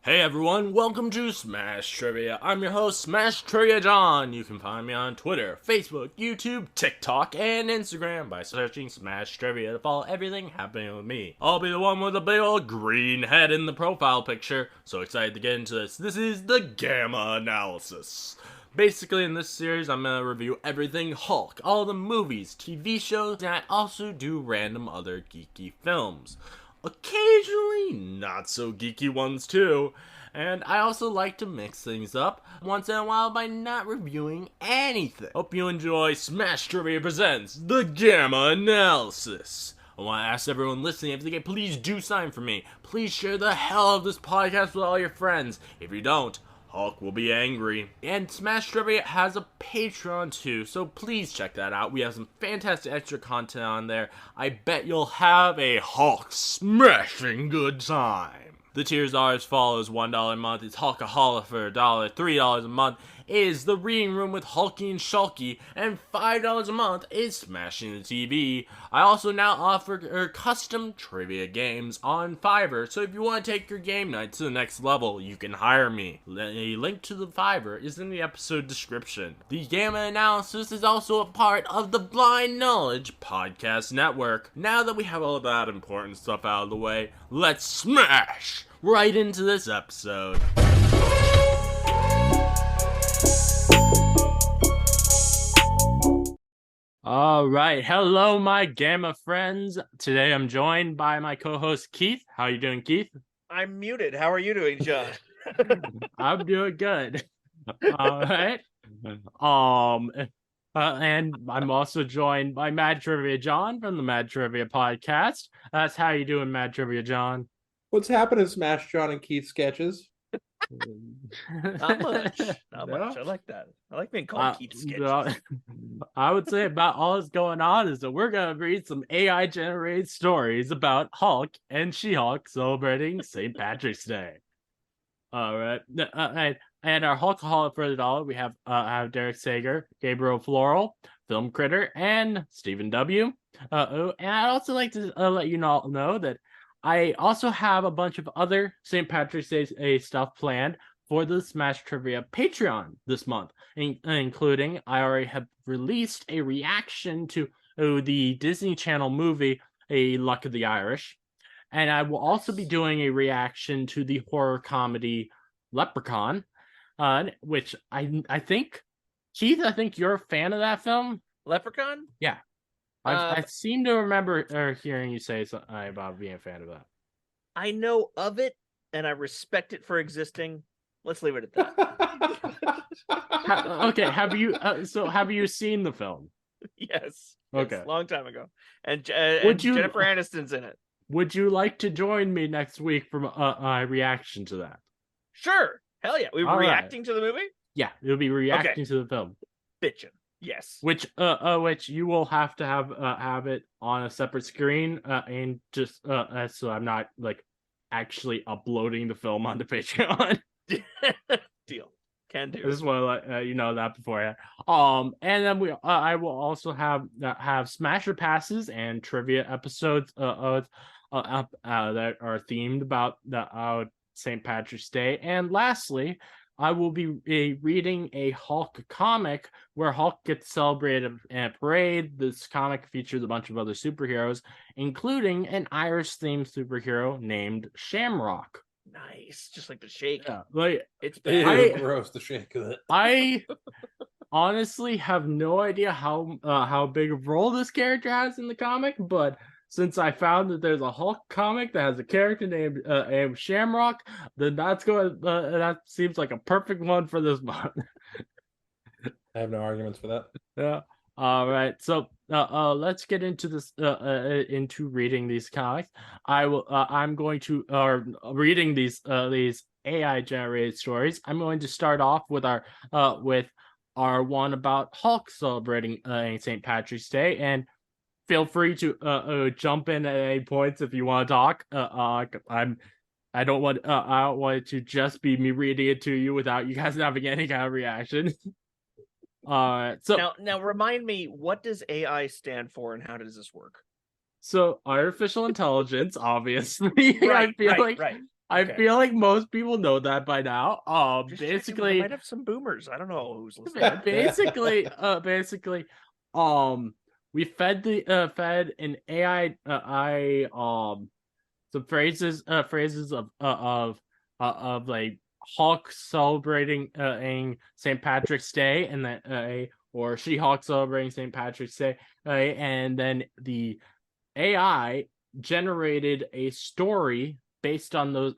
Hey everyone, welcome to Smash Trivia. I'm your host, Smash Trivia John. You can find me on Twitter, Facebook, YouTube, TikTok, and Instagram by searching Smash Trivia to follow everything happening with me. I'll be the one with the big old green head in the profile picture. So excited to get into this. This is the Gamma Analysis. Basically, in this series, I'm going to review everything Hulk, all the movies, TV shows, and I also do random other geeky films. Occasionally, not so geeky ones too. And I also like to mix things up once in a while by not reviewing anything. Hope you enjoy Smash Trivia Presents The Gamma Analysis. I want to ask everyone listening if they can please do something for me. Please share the hell out of this podcast with all your friends. If you don't, Hulk will be angry. And Smash Trivia has a Patreon too, so please check that out. We have some fantastic extra content on there. I bet you'll have a Hulk smashing good time. The tiers are as follows: $1 a month is Hulkaholic for $1, $3 a month is The Reading Room with Hulky and Shulky, and $5 a month is Smashing the TV. I also now offer custom trivia games on Fiverr, so if you want to take your game night to the next level, you can hire me. A link to the Fiverr is in the episode description. The Gamma Analysis is also a part of the Blind Knowledge Podcast Network. Now that we have all that important stuff out of the way, let's smash right into this episode. All right, hello, my Gamma friends. Today I'm joined by my co-host Keith. How are you doing, Keith? I'm muted. How are you doing, John? I'm doing good. All right. And I'm also joined by Mad Trivia John from the Mad Trivia Podcast. That's how you doing, Mad Trivia John? What's happening, Smash John and Keith sketches? Not much. Not much. I like that. I like being called Keith sketches. I would say about all that's going on is that we're going to read some AI generated stories about Hulk and She-Hulk celebrating St. Patrick's Day. All right. And our Hulkaholic for the dollar, we have Derek Sager, Gabriel Floral, Film Critter, and Stephen W. And I'd also like to let you all know that I also have a bunch of other St. Patrick's Day stuff planned for the Smash Trivia Patreon this month, including I already have released a reaction to the Disney Channel movie, A Luck of the Irish, and I will also be doing a reaction to the horror comedy Leprechaun, which I think, Keith, I think you're a fan of that film. Leprechaun? Yeah. I seem to remember hearing you say something about being a fan of that. I know of it, and I respect it for existing. Let's leave it at that. Okay, have you seen the film? Yes. Okay. A long time ago. And Jennifer Aniston's in it. Would you like to join me next week for a reaction to that? Sure. Hell yeah. We're reacting to the movie? Yeah, it'll be reacting to the film. Bitchin'. Yes. Which you will have to have it on a separate screen, and just so I'm not like actually uploading the film onto Patreon. Deal. Can do. I just want to let you know that beforehand. And then I will also have Smasher passes and trivia episodes that are themed about the St. Patrick's Day. And lastly, I will be reading a Hulk comic where Hulk gets celebrated in a parade. This comic features a bunch of other superheroes, including an Irish-themed superhero named Shamrock. Nice, just like the Shake. Yeah, like it's gross. The Shake of it. I honestly have no idea how big a role this character has in the comic, but since I found that there's a Hulk comic that has a character named Shamrock, then that seems like a perfect one for this month. I have no arguments for that. Yeah. All right. So let's get into this into reading these comics. I'm going to reading these AI generated stories. I'm going to start off with our one about Hulk celebrating St. Patrick's Day, and feel free to jump in at any points if you want to talk. I don't want it to just be me reading it to you without you guys having any kind of reaction. So now remind me, what does AI stand for and how does this work? So artificial intelligence, obviously. I I Okay. feel like most people know that by now. Just checking, we Basically, might have some boomers. I don't know who's listening. basically, we fed an AI some phrases of like Hulk celebrating St. Patrick's Day, and then or She-Hulk celebrating St. Patrick's Day, and then the AI generated a story based on those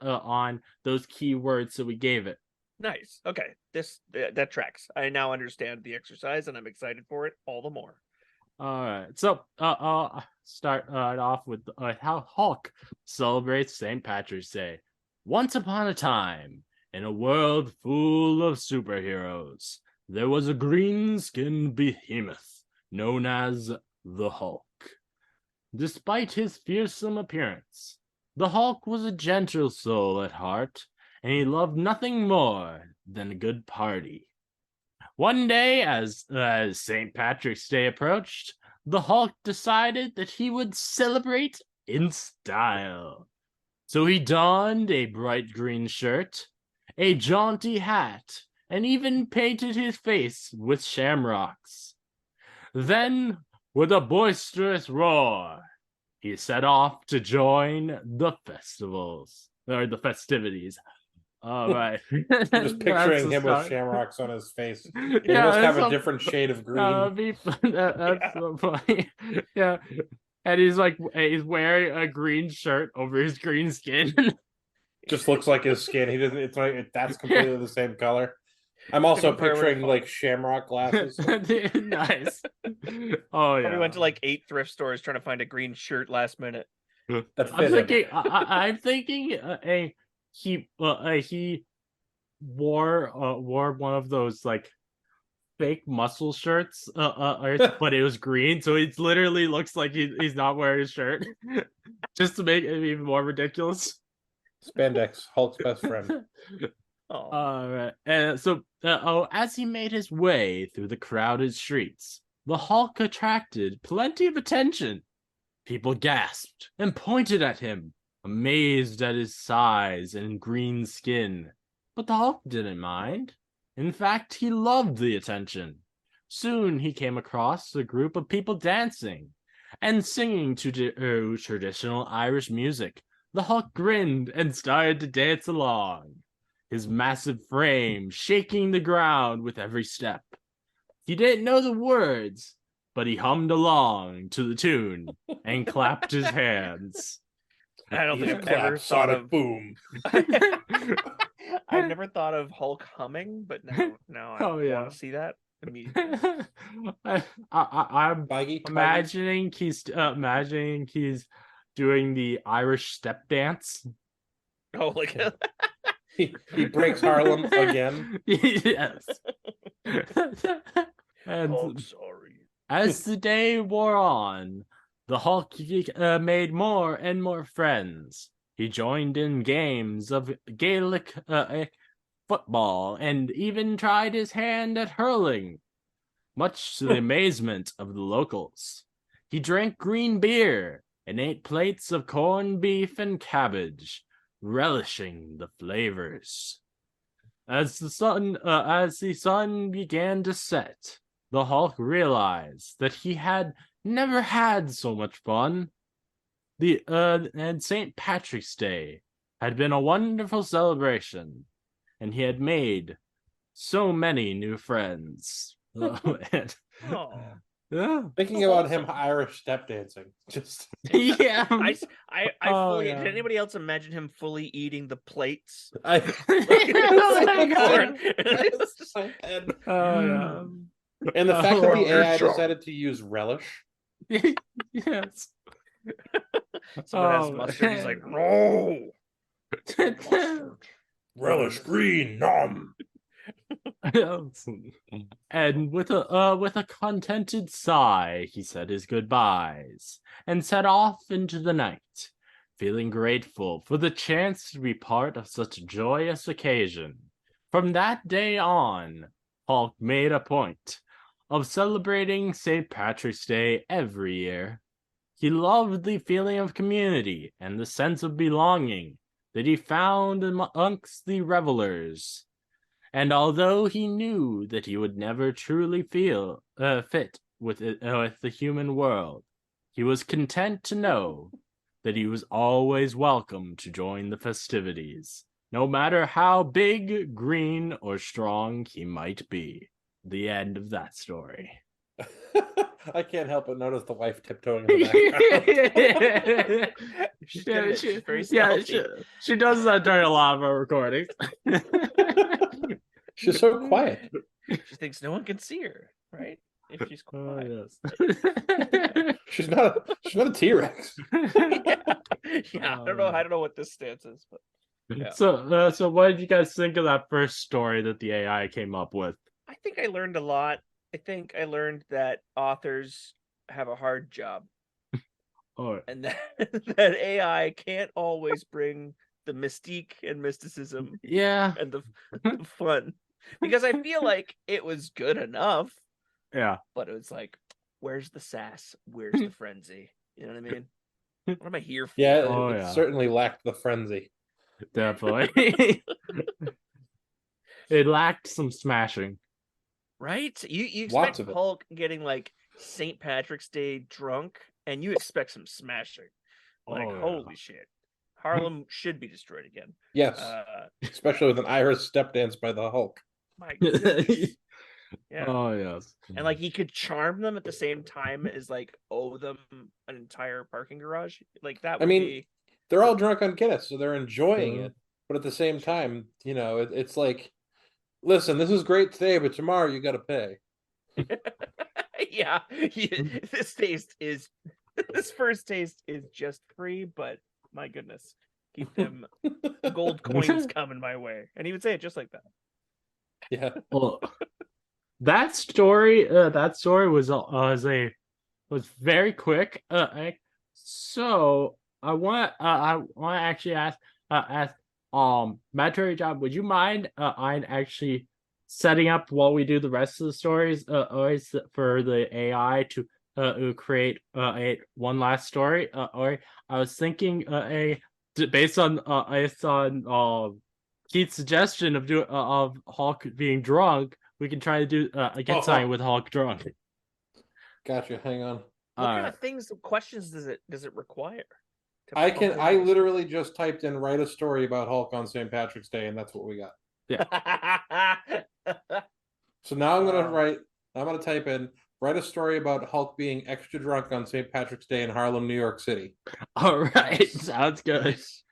keywords that we gave it. Nice. Okay. That tracks. I now understand the exercise, and I'm excited for it all the more. All right, so start off with how Hulk celebrates St. Patrick's Day. Once upon a time, in a world full of superheroes, there was a green-skinned behemoth known as the Hulk. Despite his fearsome appearance, the Hulk was a gentle soul at heart, and he loved nothing more than a good party. One day, as St. Patrick's Day approached, the Hulk decided that he would celebrate in style. So he donned a bright green shirt, a jaunty hat, and even painted his face with shamrocks. Then, with a boisterous roar, he set off to join the festivities. All right. I'm just picturing him with shamrocks on his face. He must have a different shade of green. That's so funny. Yeah. And he's wearing a green shirt over his green skin. Just looks like his skin. He doesn't. It's like that's completely the same color. I'm also picturing like shamrock glasses. Nice. Oh yeah. We went to like 8 thrift stores trying to find a green shirt last minute. I'm thinking he wore one of those like fake muscle shirts, but it was green, so it literally looks like he's not wearing a shirt, just to make it even more ridiculous. Spandex, Hulk's best friend. Oh. And so, as he made his way through the crowded streets, the Hulk attracted plenty of attention. People gasped and pointed at him, amazed at his size and green skin. But the Hulk didn't mind. In fact, he loved the attention. Soon he came across a group of people dancing and singing to traditional Irish music. The Hulk grinned and started to dance along, his massive frame shaking the ground with every step. He didn't know the words, but he hummed along to the tune and clapped his hands. I don't think I've ever thought of boom. I've never thought of Hulk humming, but now I want to see that immediately. I'm imagining he's doing the Irish step dance. Oh, like he breaks Harlem again. Yes. And sorry. as the day wore on, the Hulk made more and more friends. He joined in games of Gaelic football and even tried his hand at hurling, much to the amazement of the locals. He drank green beer and ate plates of corned beef and cabbage, relishing the flavors. As the sun began to set, the Hulk realized that he had never had so much fun. And St. Patrick's Day had been a wonderful celebration, and he had made so many new friends. Yeah. Thinking about him Irish step dancing, just yeah. I fully. Did anybody else imagine him fully eating the plates? Oh my God. And the fact that the AI decided to use relish. Yes. Someone has mustard. He's like, no. Relish green, nom. And with a contented sigh, he said his goodbyes and set off into the night, feeling grateful for the chance to be part of such a joyous occasion. From that day on, Hulk made a point of celebrating St. Patrick's Day every year. He loved the feeling of community and the sense of belonging that he found amongst the revelers. And although he knew that he would never truly feel fit with the human world, he was content to know that he was always welcome to join the festivities, no matter how big, green, or strong he might be. The end of that story. I can't help but notice the wife tiptoeing in the background. She's good. She's very stealthy. She does that during a lot of our recordings. She's so quiet. She thinks no one can see her, right? If she's quiet. Oh, yes. She's not a T-Rex. Yeah. I don't know what this stance is, but yeah. So what did you guys think of that first story that the AI came up with? I think I learned a lot. I think I learned that authors have a hard job. Oh, and that AI can't always bring the mystique and mysticism yeah, and the fun, because I feel like it was good enough, yeah, but it was like, where's the sass? Where's the frenzy? You know what I mean? What am I here for? Yeah, it certainly lacked the frenzy. Definitely. It lacked some smashing. Right? You expect Lots of it. Hulk getting like St. Patrick's Day drunk, and you expect some smashing. Like, holy shit. Harlem should be destroyed again. Yes. Especially with an Irish step dance by the Hulk. My goodness. Yeah. Oh, yes. And like he could charm them at the same time as like owe them an entire parking garage. Like that would be... They're all drunk on Guinness, so they're enjoying it. But at the same time, it's like, listen, this is great today, but tomorrow you got to pay. Yeah. This first taste is just free, but my goodness, keep them gold coins coming my way. And he would say it just like that. Yeah. Well, that story was very quick. So I want to actually ask Matt Job, would you mind I actually setting up while we do the rest of the stories always for the AI to create one last story? Or I was thinking based on Keith's suggestion of Hulk being drunk, we can try to do get something with Hulk drunk. Gotcha. Hang on. What kind of questions does it requure? I literally just typed in write a story about Hulk on St. Patrick's Day, and that's what we got. Yeah. So now I'm gonna type in write a story about Hulk being extra drunk on St. Patrick's Day in Harlem, New York City. All right, sounds good. This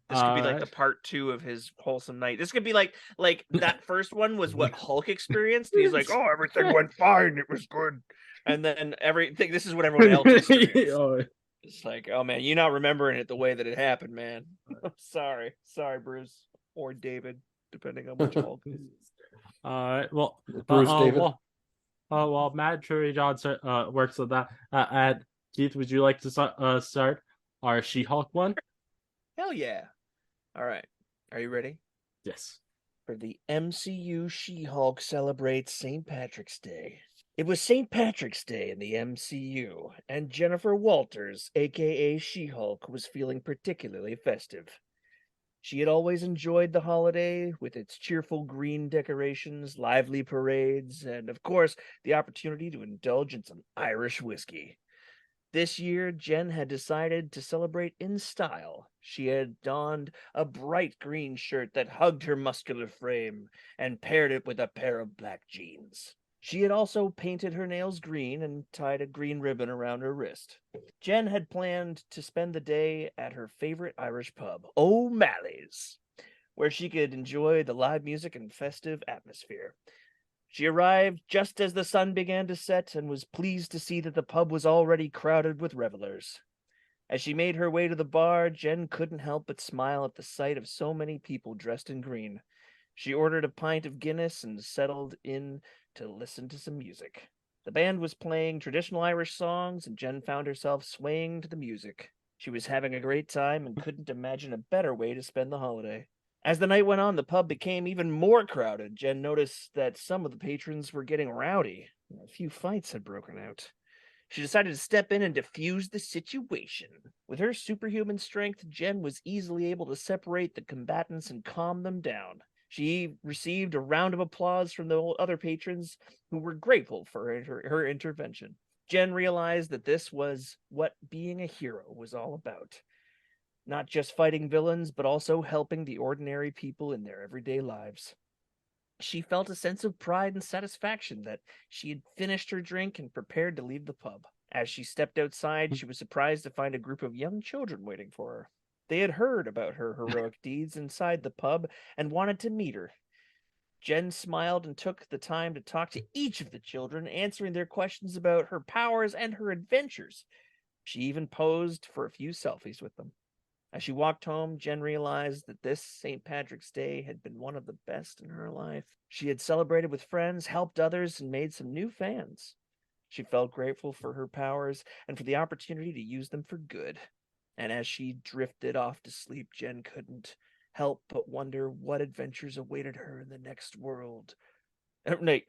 could be like the part 2 of his wholesome night. This could be like that first one was what Hulk experienced. He's like, oh, everything went fine. It was good. And then this is what everyone else experienced. It's like, oh man, you're not remembering it the way that it happened, man. Sorry, Bruce or David, depending on which Hulk it is. Well, Bruce David. Well, Matt Trury Johnson works on that. And Keith, would you like to start our She-Hulk one? Hell yeah! All right, are you ready? Yes. For the MCU She-Hulk celebrates St. Patrick's Day. It was St. Patrick's Day in the MCU, and Jennifer Walters, aka She-Hulk, was feeling particularly festive. She had always enjoyed the holiday, with its cheerful green decorations, lively parades, and, of course, the opportunity to indulge in some Irish whiskey. This year, Jen had decided to celebrate in style. She had donned a bright green shirt that hugged her muscular frame, and paired it with a pair of black jeans. She had also painted her nails green and tied a green ribbon around her wrist. Jen had planned to spend the day at her favorite Irish pub, O'Malley's, where she could enjoy the live music and festive atmosphere. She arrived just as the sun began to set and was pleased to see that the pub was already crowded with revelers. As she made her way to the bar, Jen couldn't help but smile at the sight of so many people dressed in green. She ordered a pint of Guinness and settled in to listen to some music. The band was playing traditional Irish songs, and Jen found herself swaying to the music. She was having a great time and couldn't imagine a better way to spend the holiday. As the night went on, the pub became even more crowded. Jen noticed that some of the patrons were getting rowdy. A few fights had broken out. She decided to step in and defuse the situation. With her superhuman strength, Jen was easily able to separate the combatants and calm them down. She received a round of applause from the other patrons who were grateful for her intervention. Jen realized that this was what being a hero was all about. Not just fighting villains, but also helping the ordinary people in their everyday lives. She felt a sense of pride and satisfaction that she had finished her drink and prepared to leave the pub. As she stepped outside, she was surprised to find a group of young children waiting for her. They had heard about her heroic deeds inside the pub and wanted to meet her. Jen smiled and took the time to talk to each of the children, answering their questions about her powers and her adventures. She even posed for a few selfies with them. As she walked home, Jen realized that this St. Patrick's Day had been one of the best in her life. She had celebrated with friends, helped others, and made some new fans. She felt grateful for her powers and for the opportunity to use them for good. And as she drifted off to sleep, Jen couldn't help but wonder what adventures awaited her in the next world. Adventures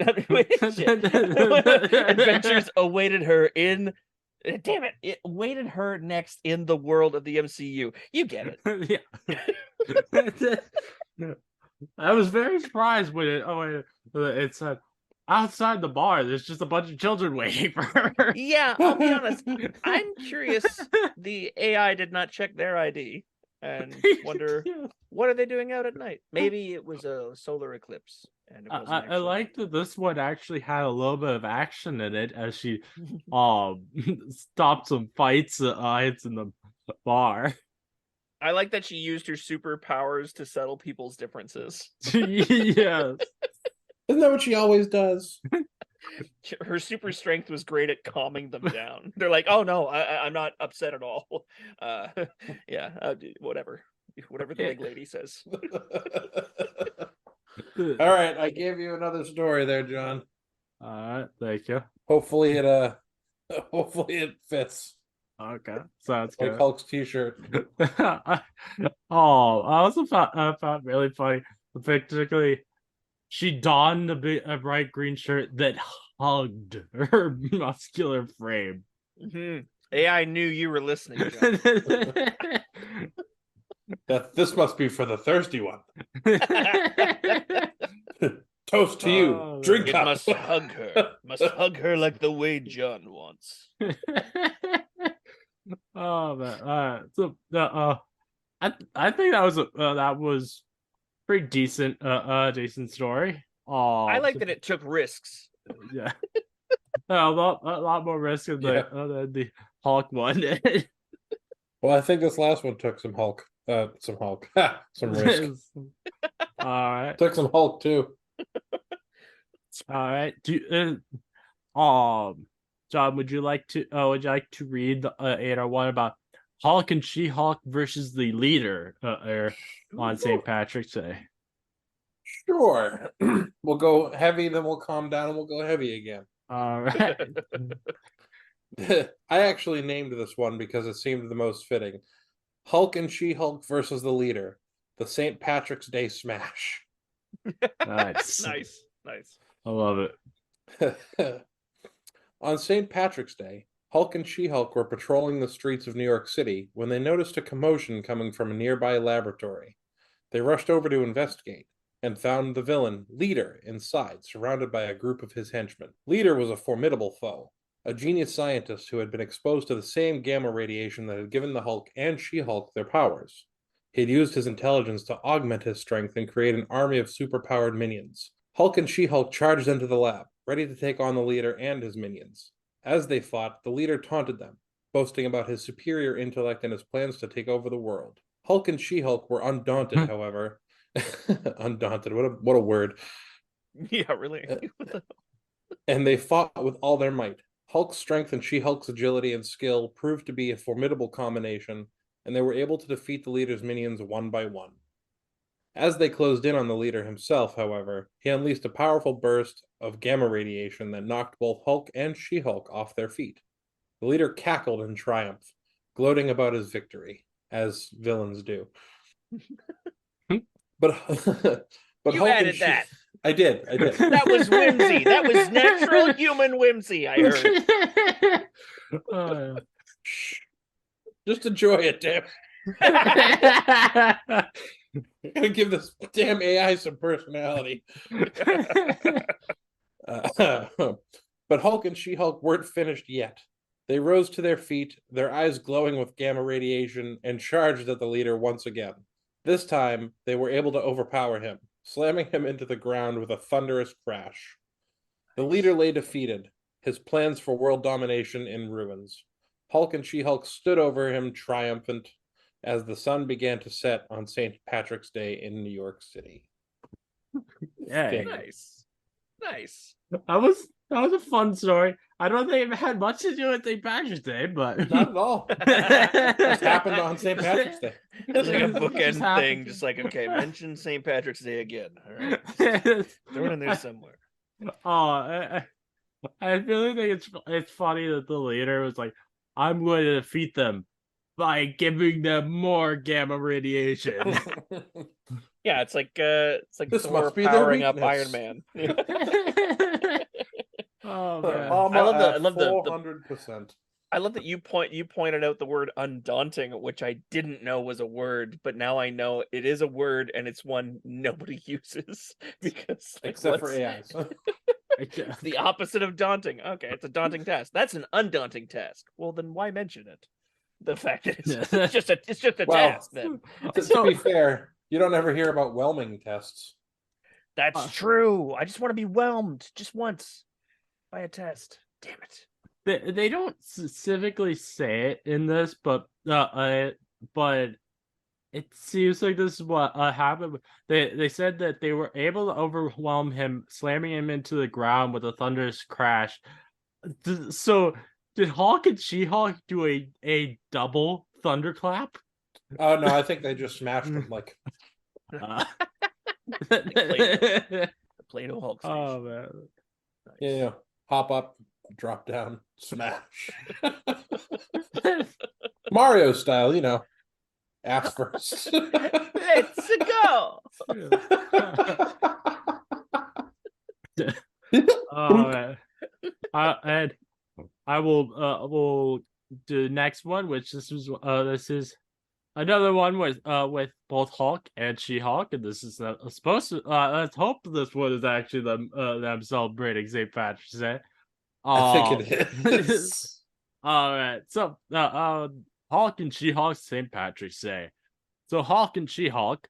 awaited her in... Damn it! It awaited her next in the world of the MCU. You get it. Yeah. I was very surprised when it said outside the bar. There's just a bunch of children waiting for her. Yeah, I'll be honest. I'm curious. The AI did not check their ID and wonder what are they doing out at night. Maybe it was a solar eclipse. And it wasn't I like that this one actually had a little bit of action in it as she stopped some fights in the bar. I like that she used her superpowers to settle people's differences. Yes. Isn't that what she always does? Her super strength was great at calming them down. They're like, oh no, I'm not upset at all. Whatever the big lady says. All right, I gave you another story there, John. All right, thank you. Hopefully it fits. Okay, sounds Like good. Hulk's t-shirt. I also found really funny, particularly she donned a bright green shirt that hugged her muscular frame. Mm-hmm. AI knew you were listening, John. This must be for the thirsty one. Toast to you. Drink it up. Must hug her. Must hug her like the way John wants. Oh man! So I think that was pretty decent. Decent story. I like that it took risks. Yeah. A lot more risk than the Hulk one did. Well, I think this last one took some Hulk. Some risk. All right. Took some Hulk too. All right. John, would you like to read the one about Hulk and She-Hulk versus the Leader on St. Patrick's Day? Sure. We'll go heavy, then we'll calm down, and we'll go heavy again. All right. I actually named this one because it seemed the most fitting. Hulk and She-Hulk versus the Leader. The St. Patrick's Day Smash. Nice. Nice. I love it. On St. Patrick's Day, Hulk and She-Hulk were patrolling the streets of New York City when they noticed a commotion coming from a nearby laboratory. They rushed over to investigate and found the villain, Leader, inside, surrounded by a group of his henchmen. Leader was a formidable foe, a genius scientist who had been exposed to the same gamma radiation that had given the Hulk and She-Hulk their powers. He had used his intelligence to augment his strength and create an army of superpowered minions. Hulk and She-Hulk charged into the lab, ready to take on the Leader and his minions. As they fought, the Leader taunted them, boasting about his superior intellect and his plans to take over the world. Hulk and She-Hulk were undaunted, however. Undaunted, what a word. Yeah, really. And they fought with all their might. Hulk's strength and She-Hulk's agility and skill proved to be a formidable combination, and they were able to defeat the Leader's minions one by one. As they closed in on the Leader himself, however, he unleashed a powerful burst of gamma radiation that knocked both Hulk and She-Hulk off their feet. The Leader cackled in triumph, gloating about his victory, as villains do. But you Hulk added that. I did. That was whimsy. That was natural human whimsy, I heard. Shh. Just enjoy it, damn. Gotta give this damn AI some personality. But Hulk and She-Hulk weren't finished yet. They rose to their feet, their eyes glowing with gamma radiation, and charged at the leader once again. This time, they were able to overpower him, slamming him into the ground with a thunderous crash. The leader lay defeated, his plans for world domination in ruins. Hulk and She-Hulk stood over him triumphant as the sun began to set on St. Patrick's Day in New York City. Yeah, Nice. That was a fun story. I don't think it had much to do with St. Patrick's Day, but Not at all. It just happened on St. Patrick's Day. It's like a Just bookend happened. thing, just like, okay, mention St. Patrick's Day again. All right. Throw it in there somewhere. I really think it's funny that the leader was like, I'm going to defeat them by giving them more gamma radiation. Yeah, it's like This Thor must be their powering up weakness. Iron Man. Oh man. Mama I love at the 400%. I love that you pointed out the word undaunting, which I didn't know was a word, but now I know it is a word and it's one nobody uses because Except for AIs. It's the opposite of daunting. Okay, it's a daunting task. That's an undaunting task. Well, then why mention it? The fact that it's just a Well, task. Then To be fair, you don't ever hear about whelming tests. that's true. I just want to be whelmed just once by a test. Damn it. They don't specifically say it in this, but it seems like this is what happened. They said that they were able to overwhelm him, slamming him into the ground with a thunderous crash. So did Hulk and She-Hulk do a double thunderclap? Oh no, I think they just smashed them. Like Play-Doh Hulk station. Oh man. Nice. yeah, hop up, drop down, smash. Mario style, ass first. Let's go. Oh man. And I will do the next one, which this is another one with both Hulk and She-Hulk, and this is supposed to. Let's hope this one is actually them celebrating St. Patrick's Day. I think it is. All right, so Hulk and She-Hulk St. Patrick's Day. So Hulk and She-Hulk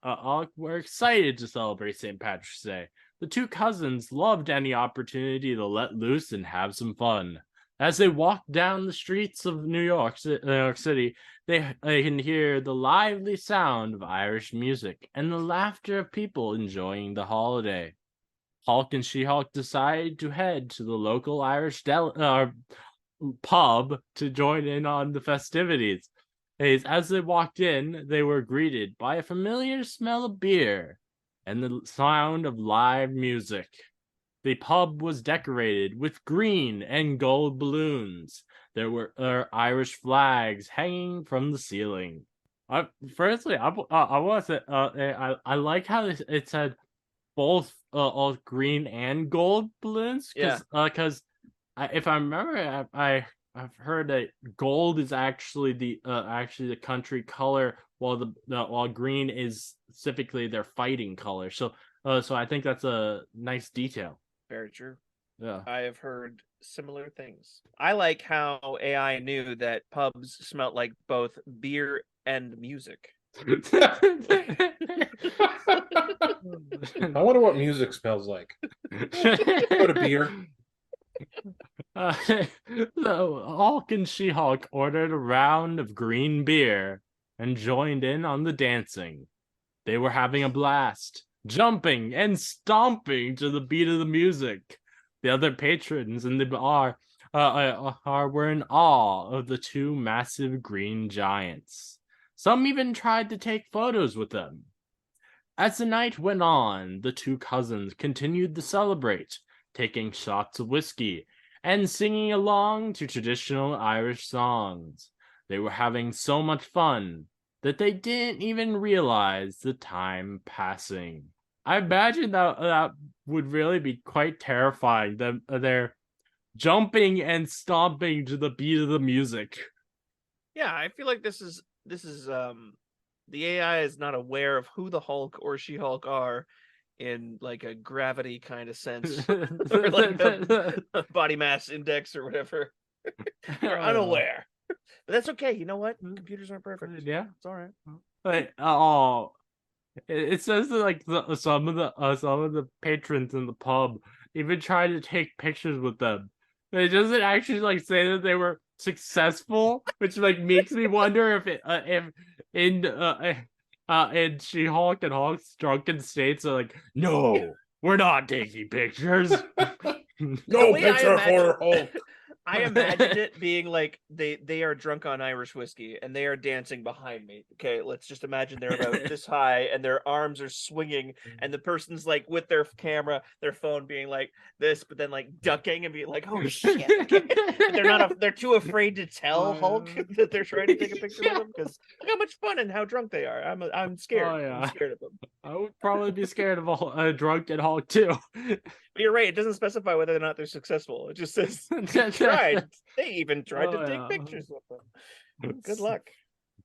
were excited to celebrate St. Patrick's Day. The two cousins loved any opportunity to let loose and have some fun. As they walked down the streets of New York City, they can hear the lively sound of Irish music and the laughter of people enjoying the holiday. Hulk and She-Hulk decided to head to the local Irish pub to join in on the festivities. As they walked in, they were greeted by a familiar smell of beer and the sound of live music. The pub was decorated with green and gold balloons. There were Irish flags hanging from the ceiling. Firstly, I want to say I like how it said both all green and gold balloons. Because if I remember, I've heard that gold is actually the country color, while green is specifically their fighting color. So I think that's a nice detail. Very true. Yeah. I have heard similar things. I like how AI knew that pubs smelt like both beer and music. I wonder what music smells like. Go to beer. So Hulk and She-Hulk ordered a round of green beer and joined in on the dancing. They were having a blast, jumping and stomping to the beat of the music. The other patrons in the bar were in awe of the two massive green giants. Some even tried to take photos with them. As the night went on, the two cousins continued to celebrate, taking shots of whiskey and singing along to traditional Irish songs. They were having so much fun that they didn't even realize the time passing. I imagine that would really be quite terrifying. They're jumping and stomping to the beat of the music. Yeah, I feel like this is the AI is not aware of who the Hulk or She-Hulk are in like a gravity kind of sense, or like a body mass index or whatever. They're unaware. But that's okay. You know what? Computers aren't perfect. Yeah, It's all right. like it says that like some of the patrons in the pub even tried to take pictures with them. It doesn't actually like say that they were successful, which like makes me wonder if in She-Hulk and Hulk's drunken states are like, no, we're not taking pictures. No way I picture for Hulk. I imagined it being like they are drunk on Irish whiskey and they are dancing behind me. Okay, let's just imagine they're about this high and their arms are swinging and the person's like with their camera, their phone being like this, but then like ducking and being like, "Oh shit!" But they're too afraid to tell Hulk that they're trying to take a picture with him because look how much fun and how drunk they are. I'm scared. Oh, yeah. I'm scared of them. I would probably be scared of a drunken Hulk too. But you're right. It doesn't specify whether or not they're successful. It just says they tried. They even tried to take pictures with them. Good luck.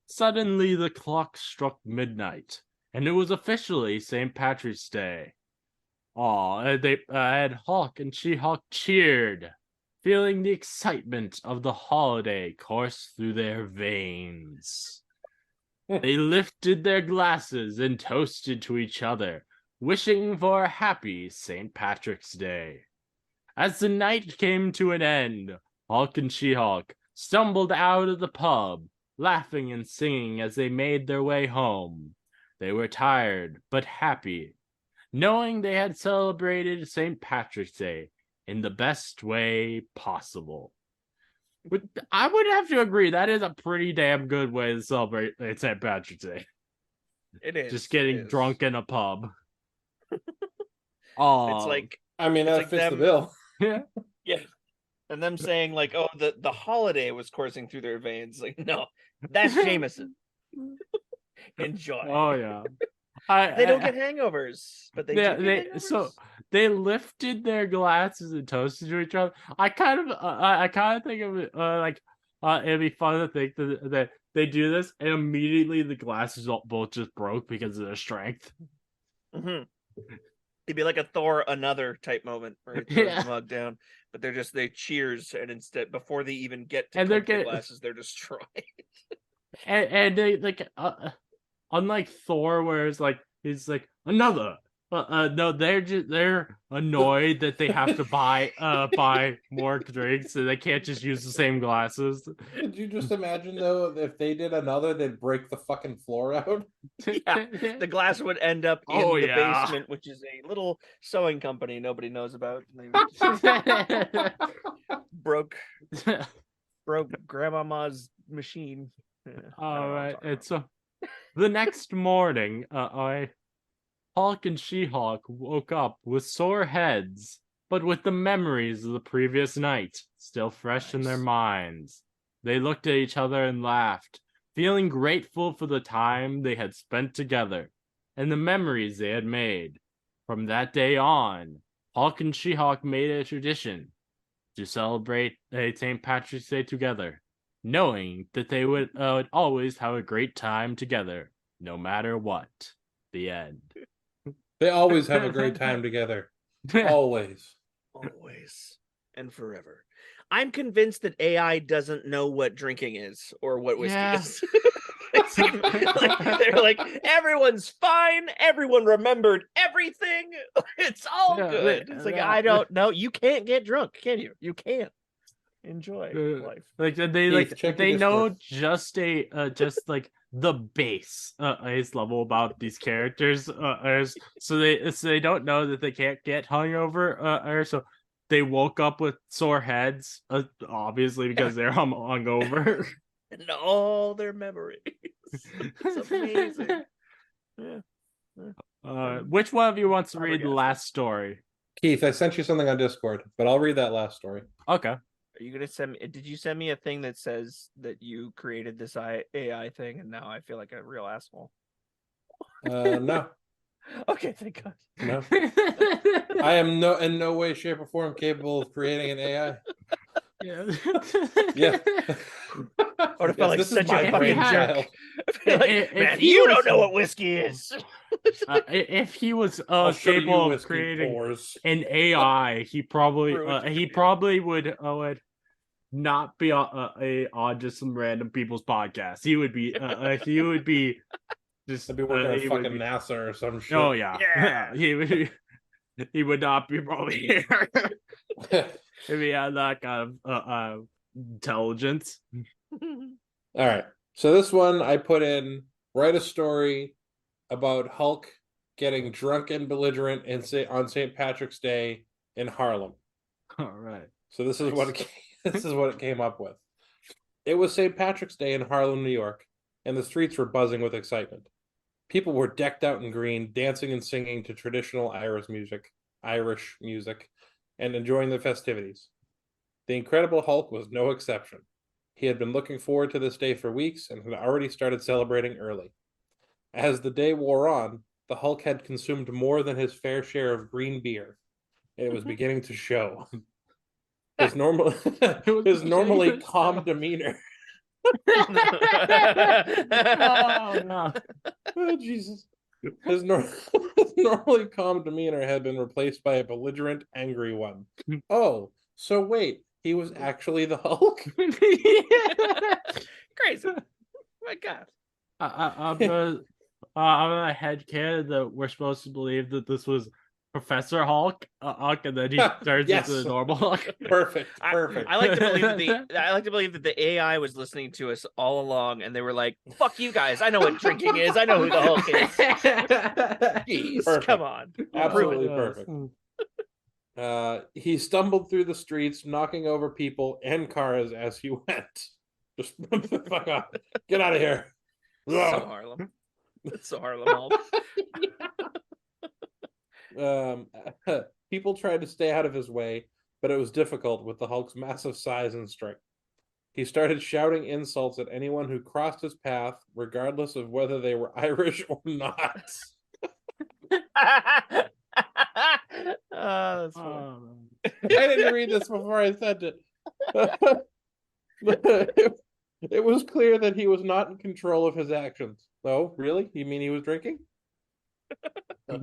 Suddenly, the clock struck midnight, and it was officially St. Patrick's Day. They had Hulk and She-Hulk cheered, feeling the excitement of the holiday course through their veins. They lifted their glasses and toasted to each other, wishing for a happy St. Patrick's Day. As the night came to an end, Hulk and She-Hulk stumbled out of the pub, laughing and singing as they made their way home. They were tired, but happy, knowing they had celebrated St. Patrick's Day in the best way possible. But I would have to agree, that is a pretty damn good way to celebrate St. Patrick's Day. It is. Just getting drunk in a pub. It's like I mean, that like fits the them- bill. Yeah. yeah. And them saying like, "Oh, the holiday was coursing through their veins." Like, no, that's Jameson. Enjoy. Oh yeah. They don't get hangovers, but they do get hangovers. So they lifted their glasses and toasted to each other. I kind of think of it like it'd be fun to think that they do this and immediately the glasses both just broke because of their strength. Mm-hmm. It'd be like a Thor another type moment where he throws the mug down, but they cheers and instead before they even get to the glasses, they're destroyed. and they like unlike Thor, where it's like he's like another. No, they're annoyed that they have to buy more drinks, so they can't just use the same glasses. Could you just imagine though, if they did another, they'd break the fucking floor out? Yeah, the glass would end up in the basement, which is a little sewing company nobody knows about. broke grandmama's machine. All right, and so the next morning, Hulk and She-Hulk woke up with sore heads, but with the memories of the previous night still fresh in their minds. They looked at each other and laughed, feeling grateful for the time they had spent together and the memories they had made. From that day on, Hulk and She-Hulk made it a tradition to celebrate St. Patrick's Day together, knowing that they would always have a great time together, no matter what. The end. They always have a great time together. Always. Always. And forever. I'm convinced that AI doesn't know what drinking is or what whiskey is. They're like, everyone's fine. Everyone remembered everything. It's all good. It's like, I don't know. You can't get drunk, can you? You can't. Enjoy life. Like they know just like the base level about these characters so they don't know that they can't get hungover or so they woke up with sore heads obviously because they're hungover and all their memories. It's amazing. Which one of you wants to read the last story? Keith, I sent you something on Discord, but I'll read that last story. Okay. Are you gonna send me? Did you send me a thing that says that you created this AI thing, and now I feel like a real asshole? No. Okay, thank God. No, I am in no way, shape, or form capable of creating an AI. Yeah. Yeah. I would have felt like this is such my a fucking brainchild. jerk. I'd be like, If man, he you was- don't know what whiskey is. If he was I'll show you capable of whiskey creating pours. an AI, he probably Ruined your he computer. probably would not be on just some random people's podcast. He would be just I'd be working at he would fucking be, NASA or some shit. oh yeah, Yeah. he would not be probably here if he had that kind of intelligence. All right. So this one I put in, write a story about Hulk getting drunk and belligerent on St. Patrick's Day in Harlem. All right. So this is what it came up with. It was St. Patrick's Day in Harlem, New York, and the streets were buzzing with excitement. People were decked out in green, dancing and singing to traditional Irish music, and enjoying the festivities. The Incredible Hulk was no exception. He had been looking forward to this day for weeks and had already started celebrating early. As the day wore on, the Hulk had consumed more than his fair share of green beer, and it was beginning to show. His normally calm demeanor. Oh no. Oh, Jesus. His normally calm demeanor had been replaced by a belligerent, angry one. Oh, so wait, he was actually the Hulk? Crazy. Oh my God. I'm a headcanon that we're supposed to believe that this was Professor Hulk, and then he turns Yes. into the normal Hulk. Perfect. I like to believe that the AI was listening to us all along, and they were like, "Fuck you guys! I know what drinking is. I know who the Hulk is." Jeez, Perfect. come on, Absolutely Oh, yes. perfect. He stumbled through the streets, knocking over people and cars as he went. Just fuck off. Get out of here. So Harlem. It's so Harlem Hulk. People tried to stay out of his way, but it was difficult with the Hulk's massive size and strength. He started shouting insults at anyone who crossed his path, regardless of whether they were Irish or not. Oh, that's funny. I didn't read this before I sent it. It was clear that he was not in control of his actions. Oh, really? You mean he was drinking? As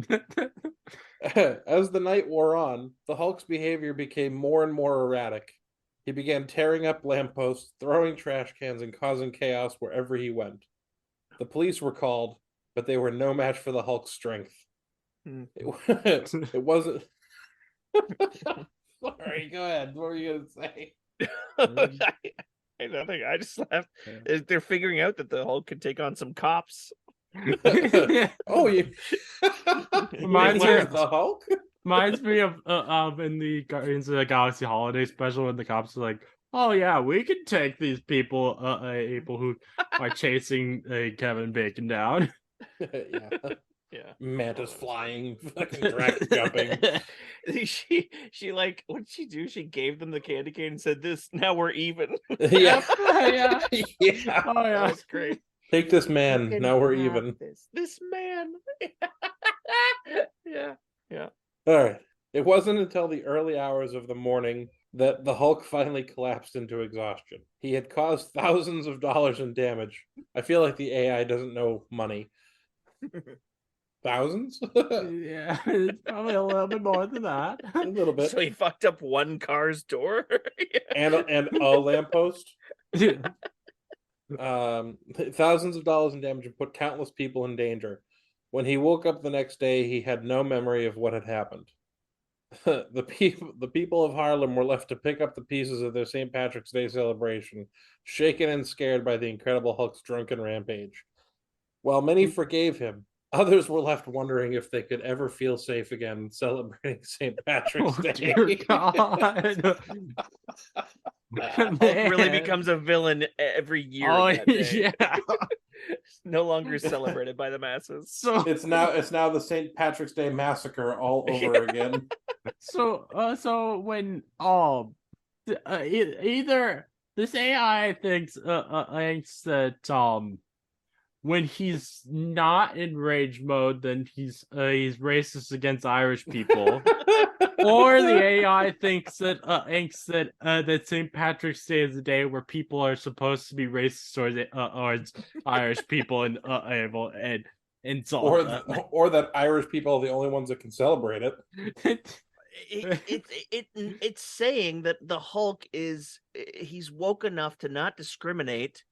the night wore on, the Hulk's behavior became more and more erratic. He began tearing up lampposts, throwing trash cans, and causing chaos wherever he went. The police were called, but they were no match for the Hulk's strength. It wasn't. Sorry, go ahead. What were you going to say? Nothing. I just laughed. They're figuring out that the Hulk could take on some cops. Oh, you. Reminds What me- is the Hulk? Reminds me of in the Guardians of the Galaxy holiday special when the cops are like, "Oh yeah, we can take these people who are chasing Kevin Bacon down." Yeah. Yeah. Mantis flying, fucking Drax jumping. She like, what did she do? She gave them the candy cane and said, "This now we're even." Yeah. Yeah. Yeah. Oh yeah, That's great. Take this man. Now we're even. This man. Yeah. All right. It wasn't until the early hours of the morning that the Hulk finally collapsed into exhaustion. He had caused thousands of dollars in damage. I feel like the AI doesn't know money. Thousands? yeah. It's probably a little bit more than that. A little bit. So he fucked up one car's door. And a lamppost. Thousands of dollars in damage and put countless people in danger. When he woke up the next day, he had no memory of what had happened. The people of Harlem were left to pick up the pieces of their St. Patrick's Day celebration, shaken and scared by the Incredible Hulk's drunken rampage. While many forgave him, others were left wondering if they could ever feel safe again celebrating St. Patrick's Day. Dear God. Hulk really becomes a villain every year. Oh that day. yeah. No longer celebrated by the masses. So It's now the St. Patrick's Day massacre all over again. so when either this AI thinks that when he's not in rage mode, then he's racist against Irish people. Or the AI thinks that that St. Patrick's Day is the day where people are supposed to be racist towards Irish people and insult them. Or that Irish people are the only ones that can celebrate it. It's saying that the Hulk he's woke enough to not discriminate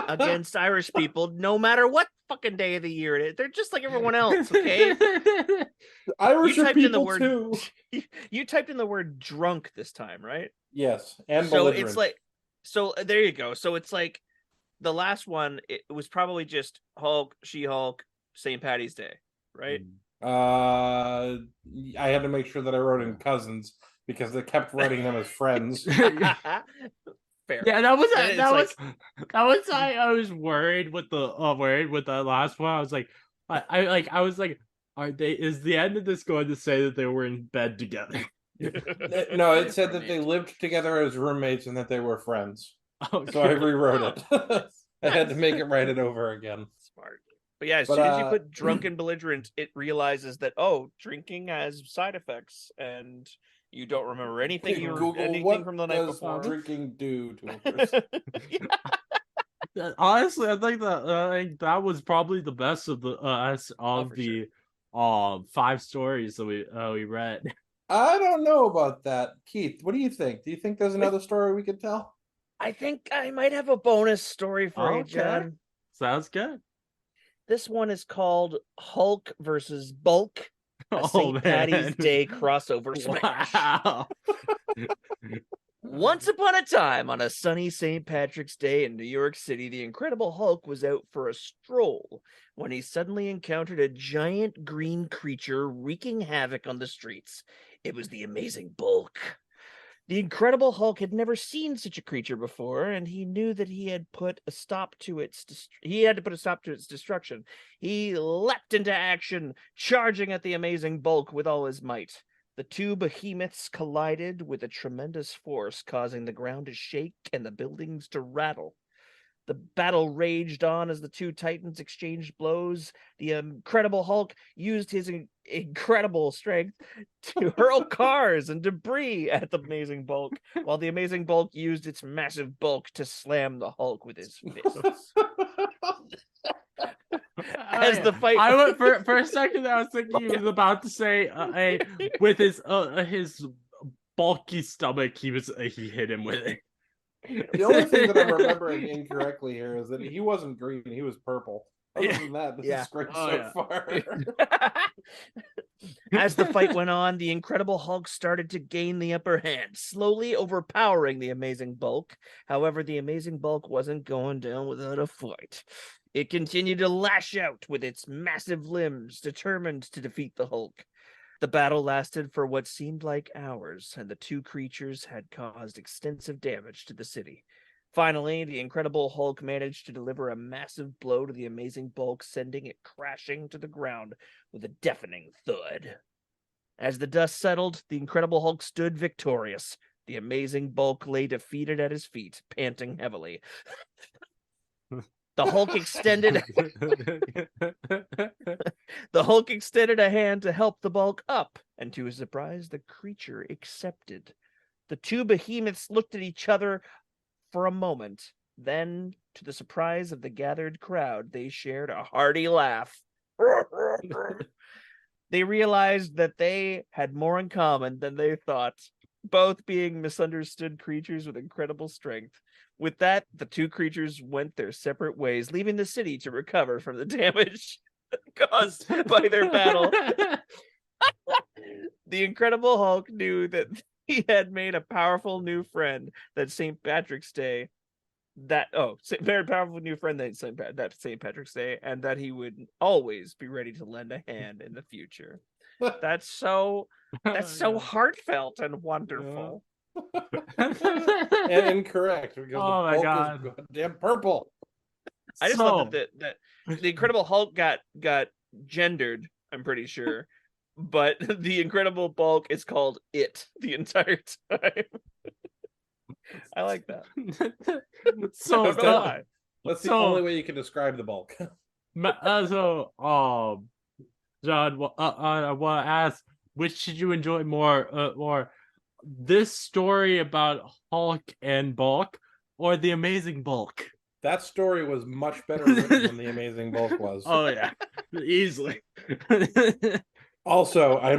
against Irish people, no matter what fucking day of the year it is. They're just like everyone else, okay? Irish are people too. You typed in the word drunk this time, right? Yes, and so belligerent. it's like, so there you go. So it's like the last one. It was probably just Hulk, She-Hulk, St. Patty's Day, right? I had to make sure that I wrote in cousins because they kept writing them as friends. Fair. Yeah, that was I was worried with the last one. I was like, I was like, is the end of this going to say that they were in bed together? No, it said that they lived together as roommates and that they were friends. Okay. So I rewrote it. I had to make it write it over again. Smart. But yeah, as soon as you put drunk and belligerent, it realizes that, oh, drinking has side effects, and you don't remember anything from the night before. What does drinking do to a person? Honestly, I think that was probably the best of the sure. 5 stories that we read. I don't know about that. Keith, what do you think? Do you think there's another story we could tell? I think I might have a bonus story for you, John. Sounds good. This one is called Hulk versus Bulk, a St. Patty's Day crossover smash. Wow. Once upon a time, on a sunny St. Patrick's Day in New York City, the Incredible Hulk was out for a stroll when he suddenly encountered a giant green creature wreaking havoc on the streets. It was the Amazing Bulk. The Incredible Hulk had never seen such a creature before, and he knew that he had to put a stop to its destruction. He leapt into action, charging at the Amazing Bulk with all his might. The two behemoths collided with a tremendous force, causing the ground to shake and the buildings to rattle. The battle raged on as the two titans exchanged blows. The Incredible Hulk used his incredible strength to hurl cars and debris at the Amazing Bulk, while the Amazing Bulk used its massive bulk to slam the Hulk with his fists. As the fight, I went for a second. I was thinking he was about to say, with his bulky stomach, he hit him with it. The only thing that I'm remembering incorrectly here is that he wasn't green; he was purple. Other than that, this is great so far. As the fight went on, the Incredible Hulk started to gain the upper hand, slowly overpowering the Amazing Bulk. However, the Amazing Bulk wasn't going down without a fight. It continued to lash out with its massive limbs, determined to defeat the Hulk. The battle lasted for what seemed like hours, and the two creatures had caused extensive damage to the city. Finally, the Incredible Hulk managed to deliver a massive blow to the Amazing Bulk, sending it crashing to the ground with a deafening thud. As the dust settled, the Incredible Hulk stood victorious. The Amazing Bulk lay defeated at his feet, panting heavily. The Hulk extended a hand to help the Bulk up, and to his surprise, the creature accepted. The two behemoths looked at each other for a moment. Then, to the surprise of the gathered crowd, they shared a hearty laugh. They realized that they had more in common than they thought, both being misunderstood creatures with incredible strength. With that, the two creatures went their separate ways, leaving the city to recover from the damage caused by their battle. The Incredible Hulk knew that he had made a powerful new friend that St. Patrick's Day. Very powerful new friend that St. Patrick's Day, and that he would always be ready to lend a hand in the future. That's so heartfelt and wonderful. And incorrect because the Hulk is goddamn purple. I just love that the Incredible Hulk got gendered, I'm pretty sure, but the Incredible Bulk is called It the entire time. I like that. That's the only way you can describe the Bulk. John, I want to ask, which did you enjoy more this story about Hulk and Bulk, or the Amazing Bulk? That story was much better written than the Amazing Bulk was. Oh yeah, easily. Also, I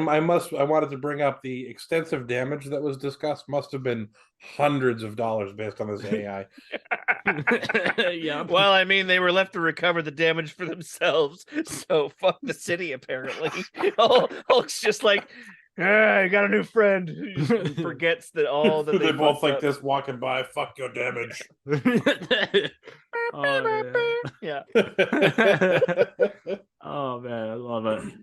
wanted to bring up the extensive damage that was discussed must have been hundreds of dollars based on this AI. Yeah. Well, I mean, they were left to recover the damage for themselves, so fuck the city. Apparently, Hulk's just like, I got a new friend. He just forgets that all that they both like up. this walking by. Fuck your damage. Oh, Yeah. Oh man, I love it.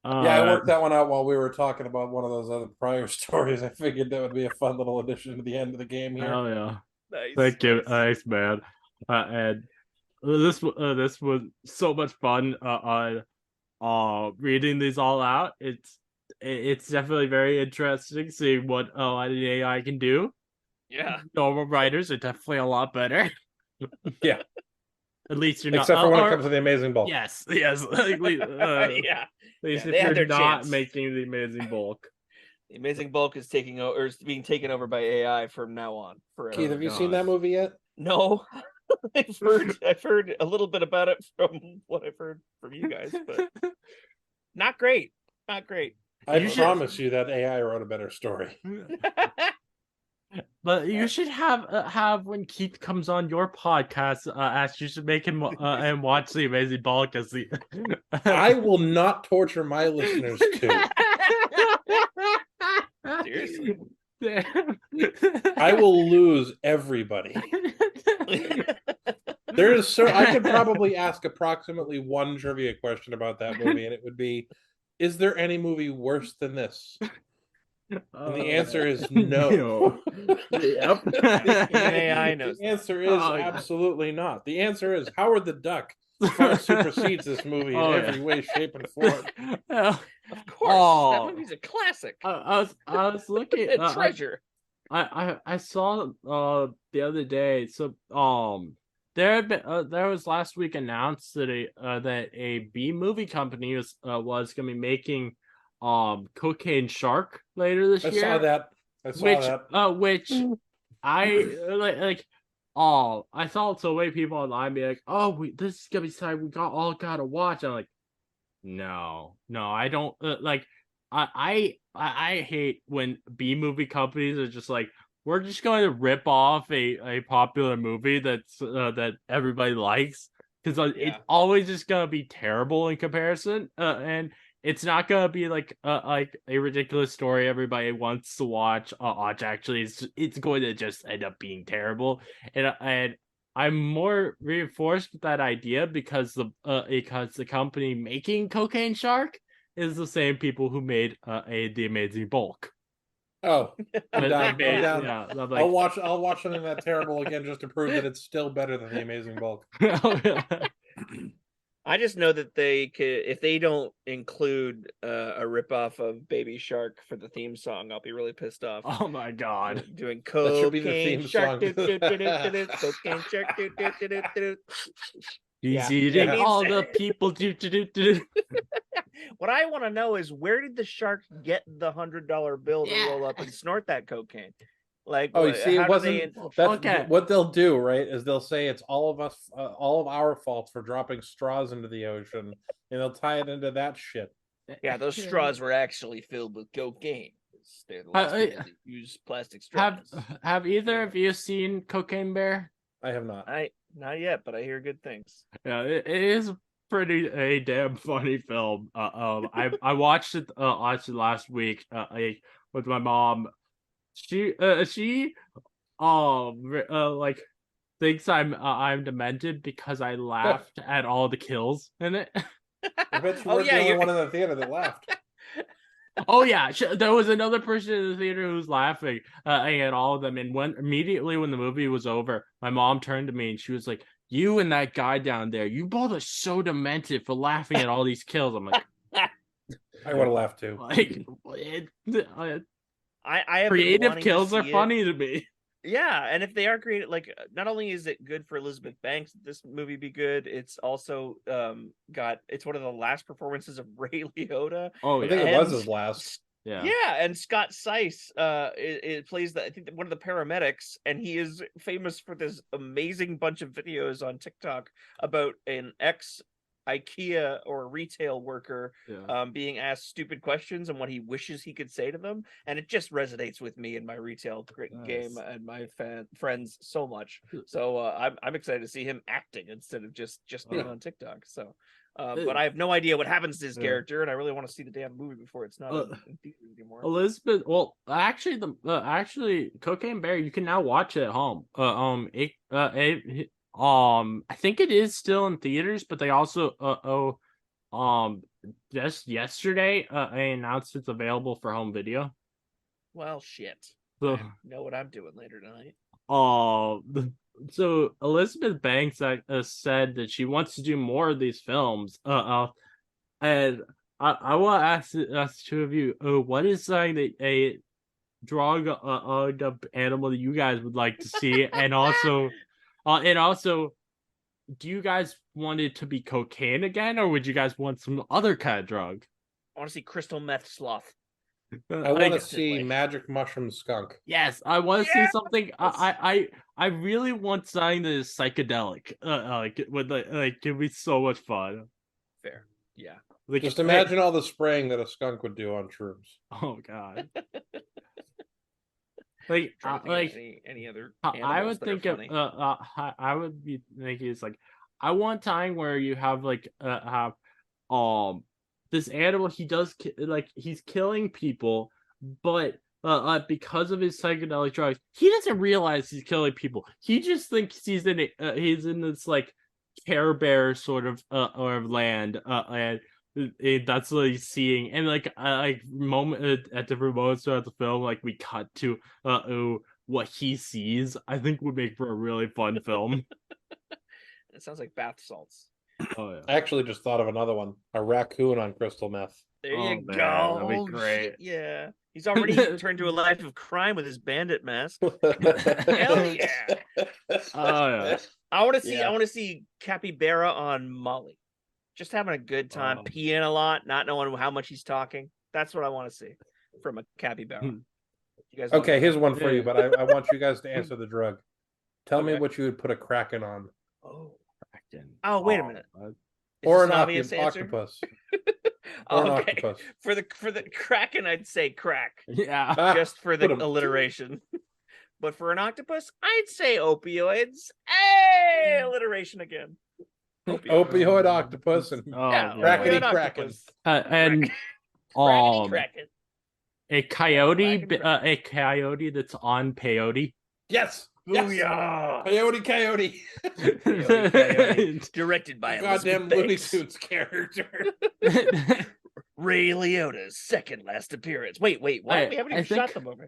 Yeah, I worked that one out while we were talking about one of those other prior stories. I figured that would be a fun little addition to the end of the game here. Oh yeah. Nice. Thank you, nice man. And this was so much fun. Reading these all out. It's definitely very interesting seeing what an AI can do. Yeah. Normal writers are definitely a lot better. Yeah. At least you're not. Except for when it comes to the Amazing Bulk. Yes. Yeah. At least they if had you're their not chance. making the Amazing Bulk. The Amazing Bulk is taking over, is being taken over by AI from now on. Forever. Keith, have you seen that movie yet? No. I've heard a little bit about it from what I've heard from you guys, but not great. Not great. I promise you that AI wrote a better story. But you should have when Keith comes on your podcast, ask you should make him and watch the Amazing Bulk as the. I will not torture my listeners too. Seriously. I will lose everybody. There is I could probably ask approximately one trivia question about that movie, and it would be, is there any movie worse than this? And the answer is no. Yep. AI knows. The answer is absolutely not. The answer is Howard the Duck far supersedes this movie in every way, shape, and form. Of course, that movie's a classic. I was looking a treasure. I saw the other day. So there was last week announced that a B movie company was going to be making Cocaine Shark later this year. I saw that. Which I like. Oh, I saw so many people online be like, "Oh, this is gonna be something we all gotta watch." I'm like, no, I don't like. I hate when B movie companies are just like, we're just going to rip off a popular movie that's that everybody likes, because it's always just gonna be terrible in comparison, and it's not gonna be like a ridiculous story everybody wants to watch. Actually, it's going to just end up being terrible, and I'm more reinforced with that idea because the company making Cocaine Shark is the same people who made the Amazing Bulk. Oh, I'm down. Yeah, like, I'll watch something that terrible again just to prove that it's still better than the Amazing Bulk. I just know that they could, if they don't include a ripoff of Baby Shark for the theme song, I'll be really pissed off. Oh my god! Doing That should be the Cocaine theme Shark, song. Cocaine Shark. He's eating all the people. What I want to know is, where did the shark get the $100 bill to roll up and snort that cocaine? Like, oh, you see, it wasn't. Okay. What they'll do, right? Is they'll say it's all of us, all of our fault for dropping straws into the ocean, and they'll tie it into that shit. Yeah, those straws were actually filled with cocaine. They're the last people that use plastic straws. Have either of you seen Cocaine Bear? I have not. Not yet, but I hear good things. Yeah, it is pretty a damn funny film. I watched it last week with my mom. She like thinks I'm demented because I laughed at all the kills in it. I bet you weren't the only one in the theater that laughed. Oh yeah, there was another person in the theater who was laughing at all of them. And immediately when the movie was over, my mom turned to me and she was like, "You and that guy down there, you both are so demented for laughing at all these kills." I'm like, I would have laughed too. Like, I have creative kills are funny to me. Yeah, and if they are created, like, not only is it good for Elizabeth Banks that this movie be good, it's also it's one of the last performances of Ray Liotta. Oh I think it yeah, was And his last. yeah. yeah, and Scott Seiss it plays I think one of the paramedics, and he is famous for this amazing bunch of videos on TikTok about an ex IKEA or retail worker Yeah. being asked stupid questions and what he wishes he could say to them, and it just resonates with me in my retail game Nice. and my friends so much. So I'm excited to see him acting instead of just being on TikTok. So but I have no idea what happens to his character, and I really want to see the damn movie before it's not in theaters anymore. Elizabeth, well, actually, actually, Cocaine Bear, you can now watch it at home. I think it is still in theaters, but they also, just yesterday, they announced it's available for home video. Well, shit. So, I know what I'm doing later tonight. so Elizabeth Banks said that she wants to do more of these films. And I want to ask two of you, what is something that a drug animal that you guys would like to see, and also, do you guys want it to be cocaine again, or would you guys want some other kind of drug? I want to see crystal meth sloth. I want to guess it, see like- magic mushroom skunk. Yes, I want to see Yes! something. I really want something that is psychedelic. Like it would like it'd be so much fun. Fair. Yeah. Like, Just imagine all the spraying that a skunk would do on shrooms. Oh god. Like Trying to think of any other I animals would that are think of funny. I would be thinking it's like I want time where you have like have this animal, he does like he's killing people, but because of his psychedelic drugs he doesn't realize he's killing people. He just thinks he's in this like Care Bear sort of or land and that's what he's seeing, and like moment at different moments throughout the film, like we cut to what he sees. I think would make for a really fun film. It sounds like bath salts. Oh yeah. I actually just thought of another one: a raccoon on crystal meth. There Oh, you man, go. that'd be Oh, great. shit, yeah. He's already turned to a life of crime with his bandit mask. Hell yeah. Oh yeah. I want to see Yeah. I want to see Capybara on Molly. Just having a good time, Oh. peeing a lot, not knowing how much he's talking. That's what I want to see from a capybara. Hmm. You guys Okay, here's one for Yeah. you, but I want you guys to answer the drug. Tell me Okay. what you would put a kraken on, Oh, wait a minute. Is or this an obvious answer? octopus, or an Okay. octopus. For the Kraken, I'd say crack, Yeah. Ah, just for the put 'em- alliteration. But for an octopus, I'd say opioids. Hey, alliteration again. opioid octopus and Oh, Yeah, man. Crackety opioid kraken. octopus. And Crackety Kraken. a coyote, Kraken. a coyote that's on peyote. Yes, yes, Booyah! coyote. Coyote. Directed by Goddamn Elizabeth Looney Banks. Tunes character. Ray Liotta's second last appearance. Wait, what? We haven't even shot the movie.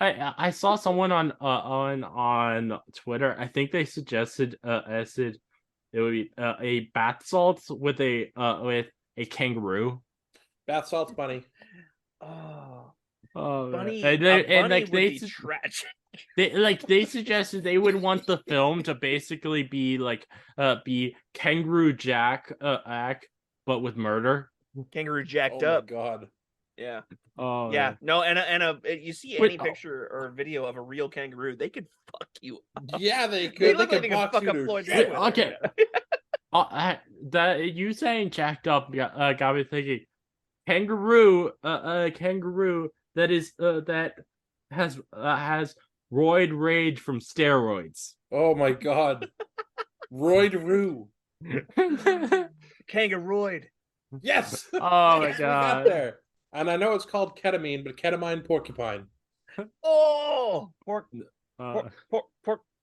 I saw someone on Twitter. I think they suggested acid. It would be a bath salts with a kangaroo. Bath salts bunny. Oh, Oh, bunny. and a bunny like would they be tragic. they suggested they would want the film to basically be like be Kangaroo Jack act, but with murder. Kangaroo Oh jacked my up. god. Yeah. Oh Yeah. No, and you see Wait, any picture or video of a real kangaroo, they could fuck you up. Yeah, they They could. look like they could box fuck you up to Floyd's shit. head with it. okay. That you saying jacked up got me thinking. Kangaroo, kangaroo that is that has roid rage from steroids. Oh my god. Roid-roo. Kangarooid. Yes. Oh my Yes, we got god. there. And I know it's called ketamine, but ketamine porcupine. Oh, porky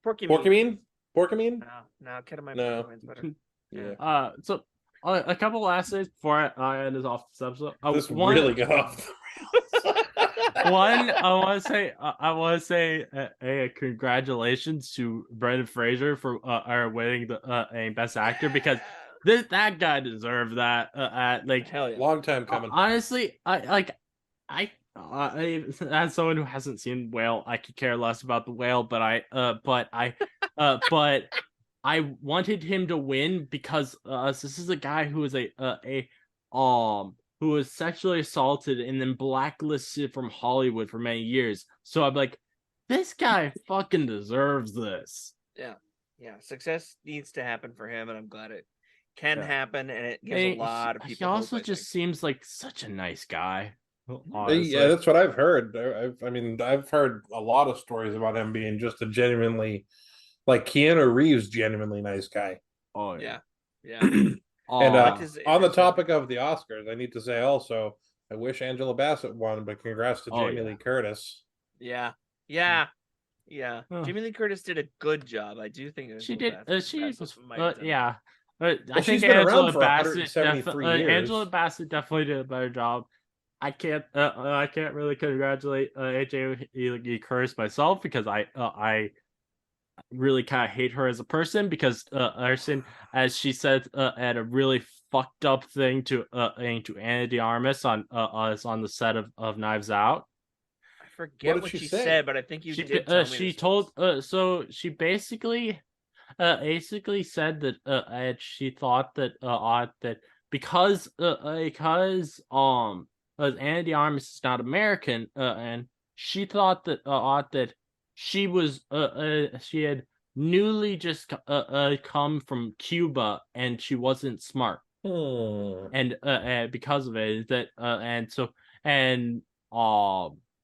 Porcupine? Porcupine? No, ketamine No. porcupine's better. Yeah. So a couple last things before I end this off this episode. This One, really got off the rails. one, I want to say a congratulations to Brendan Fraser for winning the a Best Actor, because that guy deserved that. Like Hell yeah. Long time coming. honestly, I as someone who hasn't seen Whale, I could care less about the Whale, but I wanted him to win because this is a guy who is who was sexually assaulted and then blacklisted from Hollywood for many years. So I'm like, this guy fucking deserves this. Yeah, success needs to happen for him, and I'm glad it can happen, and it gives And a lot of he people also hope, I just think. seems like such a nice guy. Yeah, Honestly. that's what I've heard. I mean, I've heard a lot of stories about him being just a genuinely, like Keanu Reeves, genuinely nice guy. Oh Yeah, yeah. yeah. And Oh, on the topic of the Oscars, I need to say also, I wish Angela Bassett won, but congrats to Jamie Lee Curtis. Yeah. Huh. Jamie Lee Curtis did a good job. I do think She did. She was. might have done Yeah. Well, I think she's been around Angela for Bassett. 173 years. Angela Bassett definitely did a better job. I can't. I can't really congratulate AJ Lee Curtis myself because I really kind of hate her as a person because Arson, as she said, had a really fucked up thing to Anna de Armas on on the set of Knives Out. I forget what she she say? said, but I think you did tell me. She told so she basically said that she thought that because Anna de Armas is not American and she thought that that she had newly just come from Cuba and she wasn't smart and because of it that and so and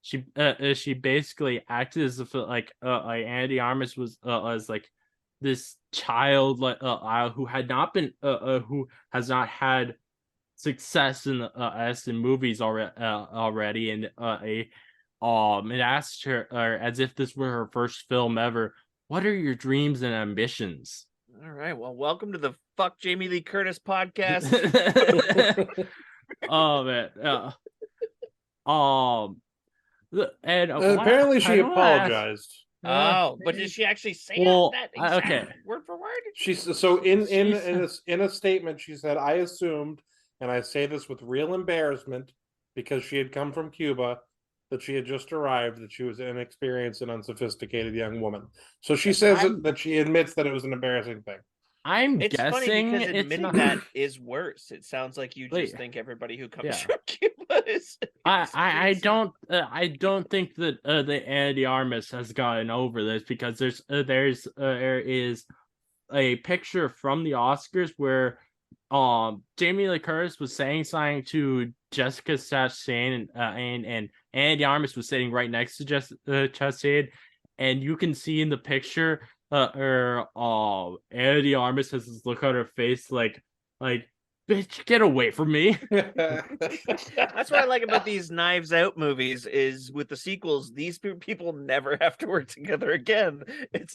she basically acted as if like Anna de Armas was as like this child like who had not been who has not had success in as in movies already and it asked her as if this were her first film ever, what are your dreams and ambitions? All right, well, welcome to the Fuck Jamie Lee Curtis podcast. Oh man. And apparently she apologized. Oh, but did she actually say that exact okay. word for word? She's so in a statement she said, I assumed, and I say this with real embarrassment because she had come from Cuba, that she had just arrived, that she was an inexperienced and unsophisticated young woman. So she says that she admits that it was an embarrassing thing. It's guessing funny because admitting that is worse. It sounds like you just think everybody who comes from Cuba is. I don't think that the Anna de Armas has gotten over this because there is a picture from the Oscars where Jamie Lee Curtis was saying something to Jessica Chastain and Anna de Armas was sitting right next to Jessica Chastain, and you can see in the picture Anna de Armas has this look on her face like bitch, get away from me. That's what I like about these Knives Out movies is with the sequels, these people never have to work together again.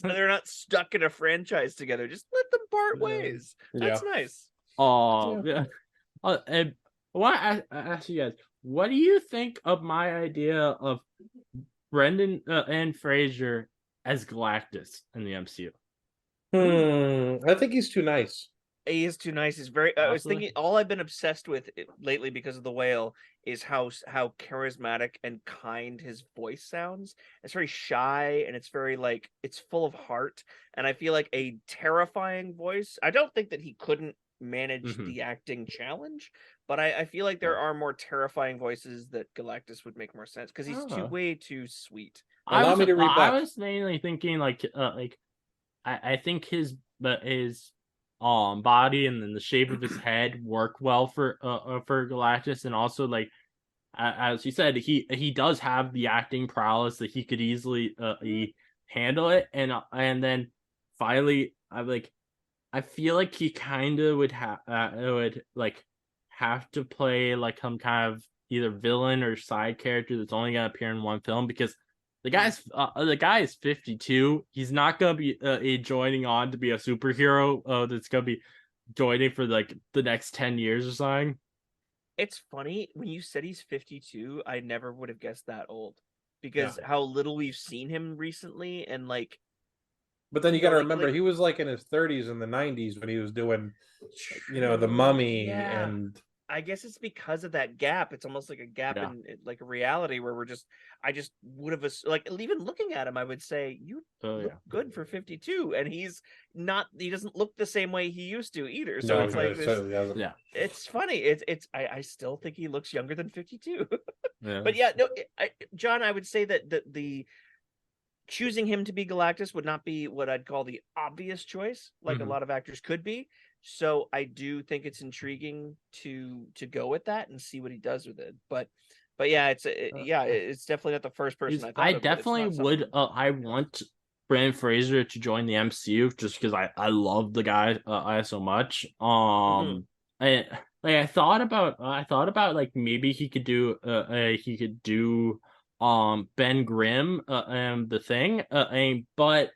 They're not stuck in a franchise together. Just let them part ways. That's nice. Yeah. And I want to ask you guys, what do you think of my idea of Brendan and Fraser as Galactus in the MCU? I think he's too nice. He is too nice. He's very. I was thinking. All I've been obsessed with lately because of the Whale is how charismatic and kind his voice sounds. It's very shy and it's very like it's full of heart. And I feel like a terrifying voice. I don't think that he couldn't manage the acting challenge, but I feel like there are more terrifying voices that Galactus would make more sense because he's way too sweet. Allow me to read back. I was mainly thinking like I think his body and then the shape of his head work well for Galactus, and also like as you said, he does have the acting prowess that he could easily handle it, and then finally I feel like he kind of would have to play like some kind of either villain or side character that's only gonna appear in one film because the guy is 52. He's not gonna be joining on to be a superhero that's gonna be joining for like the next 10 years or something. It's funny when you said he's 52. I never would have guessed that old because how little we've seen him recently, and like. But then you got to remember, he was like in his 30s in the 90s when he was doing, The Mummy and. I guess it's because of that gap. It's almost like a gap in like a reality where I just would have like even looking at him, I would say you look good for 52, and he doesn't look the same way he used to either. So No, it's like this. certainly doesn't. Yeah, it's funny. I still think he looks younger than 52. Yeah. But yeah, no, John, I would say that the choosing him to be Galactus would not be what I'd call the obvious choice, like a lot of actors could be. So I do think it's intriguing to go with that and see what he does with it. But yeah, it's definitely not the first person I thought I of. definitely would. I want Brendan Fraser to join the MCU just because I love the guy so much. I thought about like maybe he could do Ben Grimm and the Thing but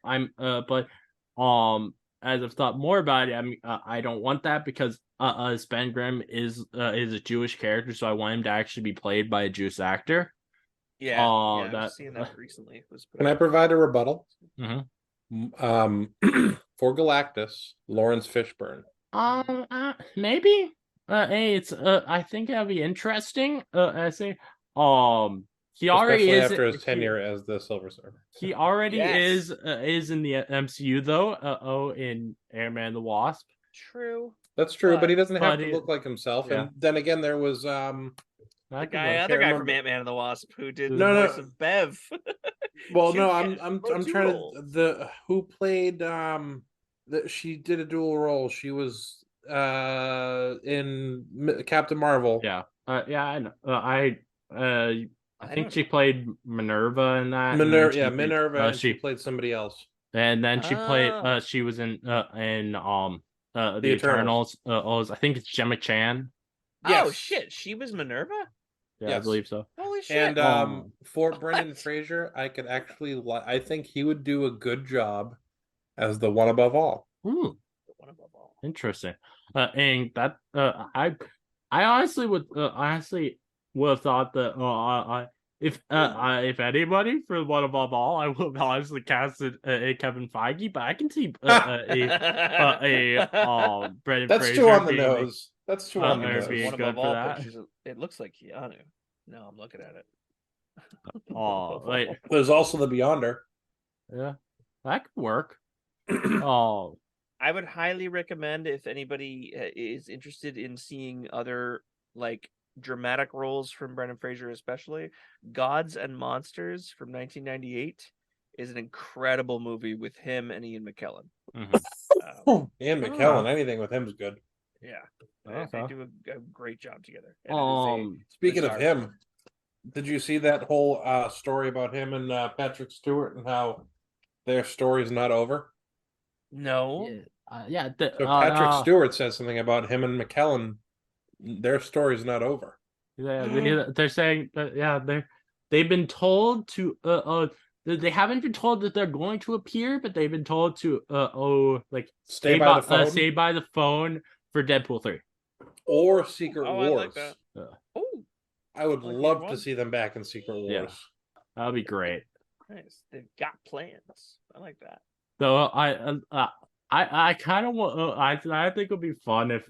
as I've thought more about it, I don't want that because Ben Grimm is a Jewish character, so I want him to actually be played by a Jewish actor. Yeah, I was seeing that recently. Can I provide a rebuttal? Mm-hmm. For Galactus, Lawrence Fishburne. Maybe. It's I think that'd be interesting. I say, he already especially is after his tenure as the Silver Surfer. He already is in the MCU though. In Ant-Man and the Wasp. True. That's true, but he doesn't have to look like himself. Yeah. And then again, there was the other guy from Ant-Man and the Wasp who did the voice of Bev. Well, no, I'm trying to who played she did a dual role. She was in Captain Marvel. Yeah. I know. I think she played Minerva in that. Minerva, and she played somebody else. And then she played. She was in the Eternals. I think it's Gemma Chan. Yes. Oh shit! She was Minerva. Yeah, yes. I believe so. Holy shit! And for Brendan Fraser, I could actually. I think he would do a good job as the One Above All. Ooh. The One Above All. Interesting. And that I honestly would have thought that if anybody for One Above All, I would have honestly casted Kevin Feige, but I can see Brendan That's Fraser too on the nose. That's too on the nose. One Above All it looks like Keanu. No, I'm looking at it. Wait. There's also the Beyonder. Yeah, that could work. I would highly recommend if anybody is interested in seeing other like dramatic roles from Brendan Fraser, especially Gods and Monsters from 1998 is an incredible movie with him and Ian McKellen. Ian McKellen, anything with him is good. Yeah, they do a great job together. Speaking of him, did you see that whole story about him and Patrick Stewart and how their story's not over? No. So Patrick Stewart says something about him and McKellen. Their story's not over. Yeah, they're saying that they've been told to they haven't been told that they're going to appear, but they've been told to stay by the phone for Deadpool 3 or Secret Wars. I like that. I would love to see them back in Secret Wars. Yeah, that'd be great. Nice. They've got plans. I like that. So I kind of want. I think it'd be fun if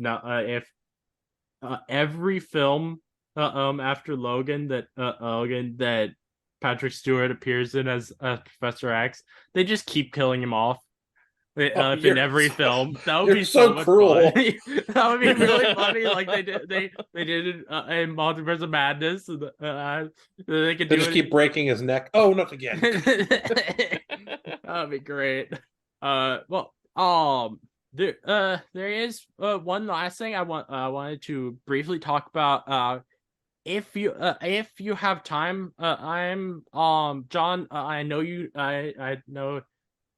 every film after Logan that Patrick Stewart appears in as Professor X, they just keep killing him off in every film. That would be so cruel. That would be really funny. Like they did in Multiverse of Madness. They could keep breaking his neck. Oh, not again. That'd be great. There is one last thing I wanted to briefly talk about. If you have time, I'm John. I know you. I know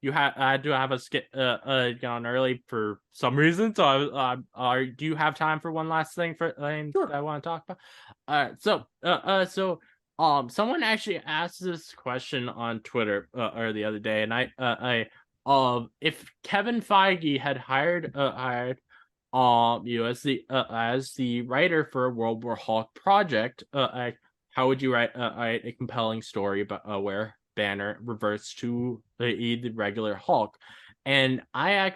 you had to have us get on early for some reason. So do you have time for one last thing that I want to talk about? So someone actually asked this question on Twitter or the other day, and if Kevin Feige had hired you as the writer for a World War Hulk project, how would you write a compelling story about where Banner reverts to the regular Hulk? And I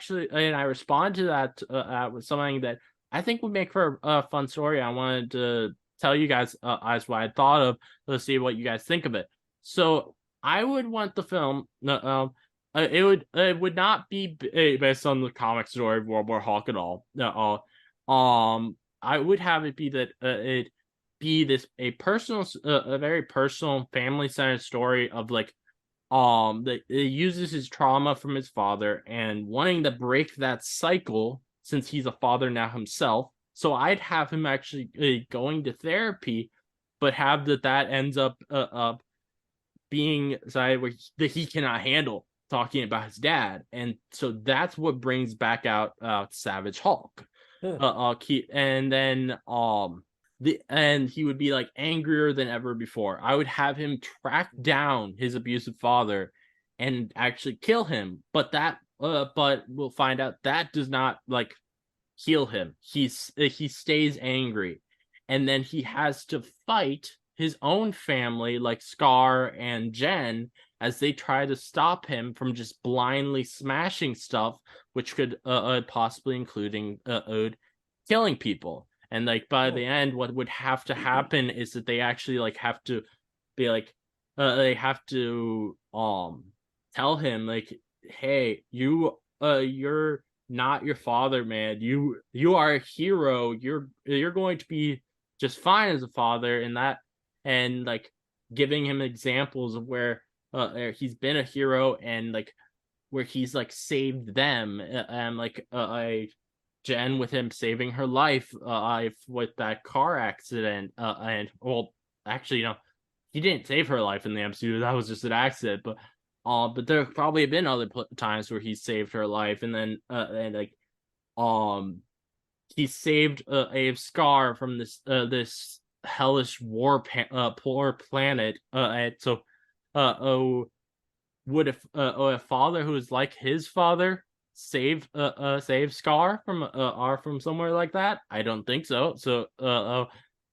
respond to that with something that I think would make for a fun story. I wanted to tell you guys as what I thought of. Let's see what you guys think of it. So I would want the film. It would not be based on the comic story of World War Hulk at all. I would have it be that it be this a very personal, family centered story of like that it uses his trauma from his father and wanting to break that cycle since he's a father now himself. So I'd have him actually going to therapy, but have that ends up being side where that he cannot handle talking about his dad, and so that's what brings back out Savage Hulk. Yeah. And then and he would be like angrier than ever before. I would have him track down his abusive father and actually kill him, but we'll find out that does not like heal him. He stays angry, and then he has to fight his own family like Scar and Jen as they try to stop him from just blindly smashing stuff, which could possibly including killing people. And like by the end, what would have to happen is that they actually like have to be like they have to tell him like, hey, you're not your father, man. You are a hero. You're going to be just fine as a father, and that, and like giving him examples of where he's been a hero and like where he's like saved them, and like Jen with him saving her life with that car accident, and well, actually, he didn't save her life in the MCU. That was just an accident, but there probably have been other times where he saved her life, and then and like he saved a Scar from this hellish poor planet, and so oh, would a father who is like his father save Scar from somewhere like that? I don't think so. So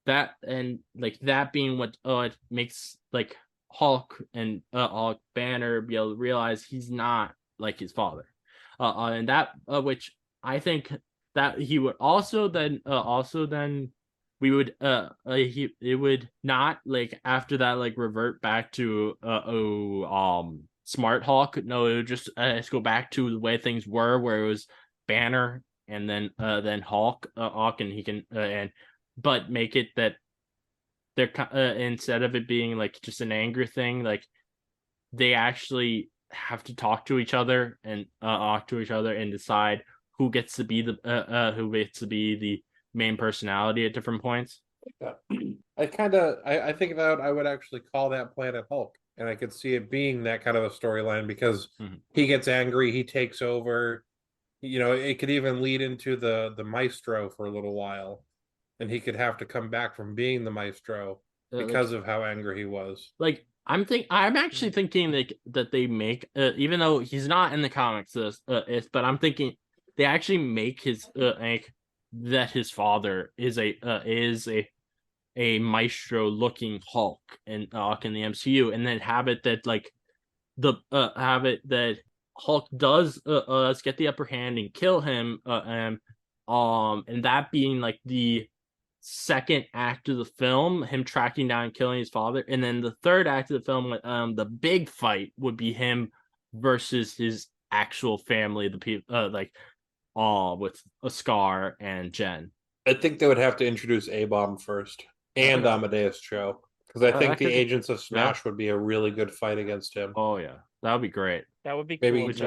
that, and like that being what it makes like Hulk and Hulk Banner be able to realize he's not like his father, and that which I think that he would also then we would it would not like after that like revert back to Smart Hulk. No, it would just go back to the way things were, where it was Banner and then Hulk, and he can and but make it that they're instead of it being like just an anger thing, like they actually have to talk to each other and decide who gets to be the main personality at different points. Yeah. I think that I would actually call that Planet Hulk, and I could see it being that kind of a storyline because he gets angry, he takes over. It could even lead into the Maestro for a little while, and he could have to come back from being the Maestro because of how angry he was. Like I'm actually thinking that they make even though he's not in the comics, but I'm thinking they actually make his like that his father is a Maestro looking Hulk and in the MCU, and then have it that like have it that Hulk does let's get the upper hand and kill him, and that being like the second act of the film, him tracking down and killing his father, and then the third act of the film, the big fight would be him versus his actual family, the people with a Scar and Jen. I think they would have to introduce A-Bomb first and Amadeus Cho, because I think the Agents of Smash would be a really good fight against him. Oh yeah, that would be great. That would be Maybe, cool. Which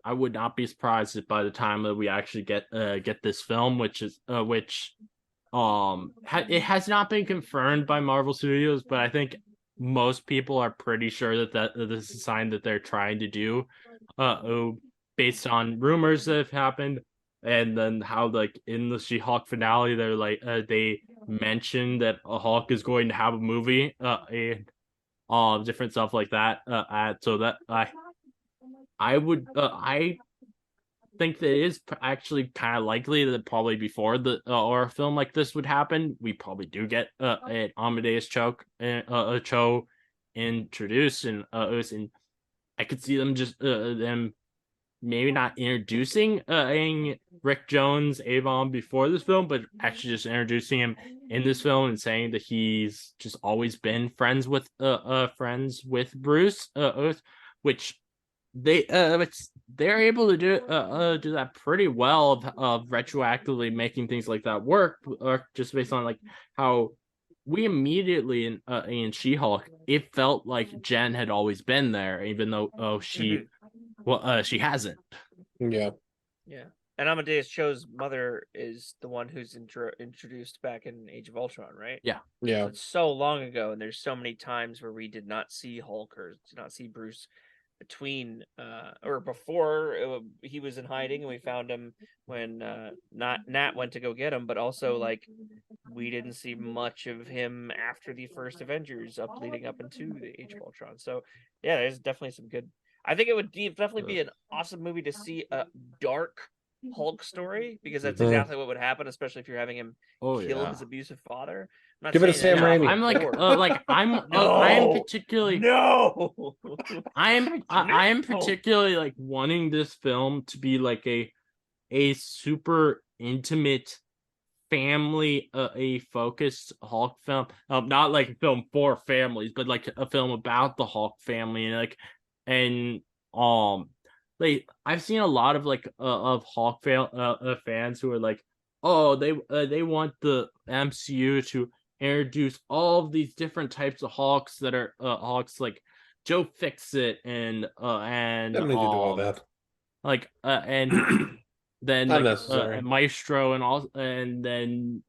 I would not be surprised if by the time that we actually get this film, which it has not been confirmed by Marvel Studios, but I think most people are pretty sure that this is a sign that they're trying to do, based on rumors that have happened, and then how like in the She-Hulk finale, they're like they mentioned that a Hulk is going to have a movie, and different stuff like that. So that I think that it is actually kind of likely that probably before the or a film like this would happen, we probably do get an Amadeus Cho introduced, and I could see them just them maybe not introducing Rick Jones Avon before this film, but actually just introducing him in this film and saying that he's just always been friends with Bruce, which they're able to do that pretty well of retroactively making things like that work, just based on like how we immediately in She-Hulk, it felt like Jen had always been there, even though she she hasn't. Yeah. Yeah. And Amadeus Cho's mother is the one who's introduced back in Age of Ultron, right? Yeah. Yeah. So it's so long ago, and there's so many times where we did not see Hulk or did not see Bruce between or before he was in hiding, and we found him when not Nat went to go get him, but also like we didn't see much of him after the first Avengers leading up into the Age of Ultron. So yeah, there's definitely some good. I think it would definitely be an awesome movie to see a dark Hulk story, because that's exactly what would happen, especially if you're having him kill his abusive father. I'm not Give it to saying Sam that Raimi. I'm No! I'm particularly No. I am particularly like wanting this film to be like a super intimate family a focused Hulk film, not like a film for families, but like a film about the Hulk family, and like and like I've seen a lot of like of Hulk fans who are like, oh, they want the MCU to introduce all of these different types of Hulks that are Hulks like Joe Fixit and Don't need to do all that. like and then like Unnecessary. Maestro and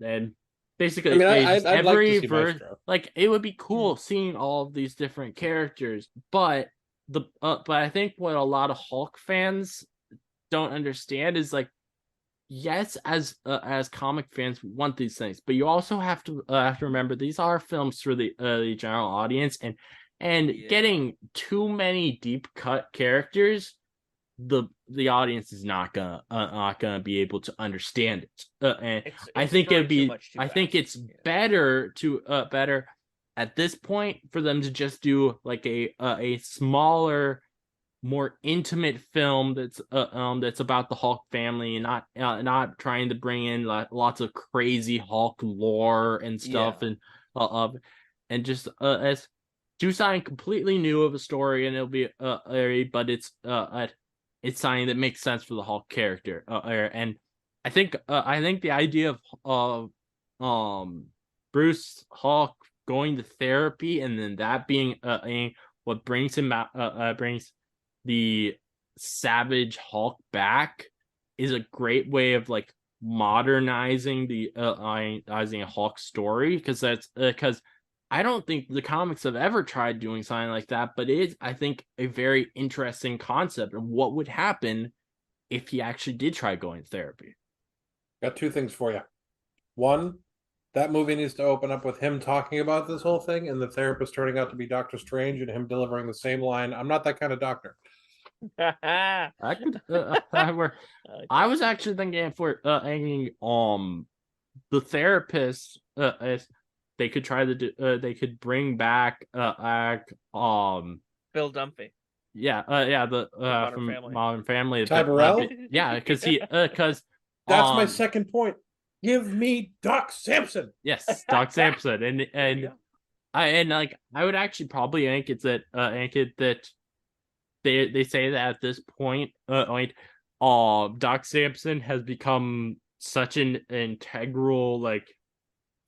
basically I mean, just I'd like to every see Maestro. like it would be cool seeing all of these different characters, but but I think what a lot of Hulk fans don't understand is like, yes, as comic fans we want these things, but you also have to remember these are films for the general audience, and getting too many deep cut characters, the audience is not gonna be able to understand it, and I think it'd be I think it's better to better at this point for them to just do like a smaller, more intimate film that's about the Hulk family, and not trying to bring in lots of crazy Hulk lore and stuff, and just as do something completely new of a story, and it'll be but it's something that makes sense for the Hulk character, and I think the idea of Bruce Hulk going to therapy and then that being what brings him out brings the Savage Hulk back is a great way of like modernizing the Hulk story, because that's because I don't think the comics have ever tried doing something like that, but it is, I think, a very interesting concept of what would happen if he actually did try going to therapy. Got two things for you. One, that movie needs to open up with him talking about this whole thing and the therapist turning out to be Doctor Strange and him delivering the same line, "I'm not that kind of doctor." I could I was actually thinking for the therapist they could try to they could bring back Bill Dunphy. The Modern from Family. Modern Family. Ty Burrell? Because that's my second point. Give me Doc Samson. Yes, Doc Samson, and I would actually probably think it's that that they say that at this point Doc Samson has become such an integral like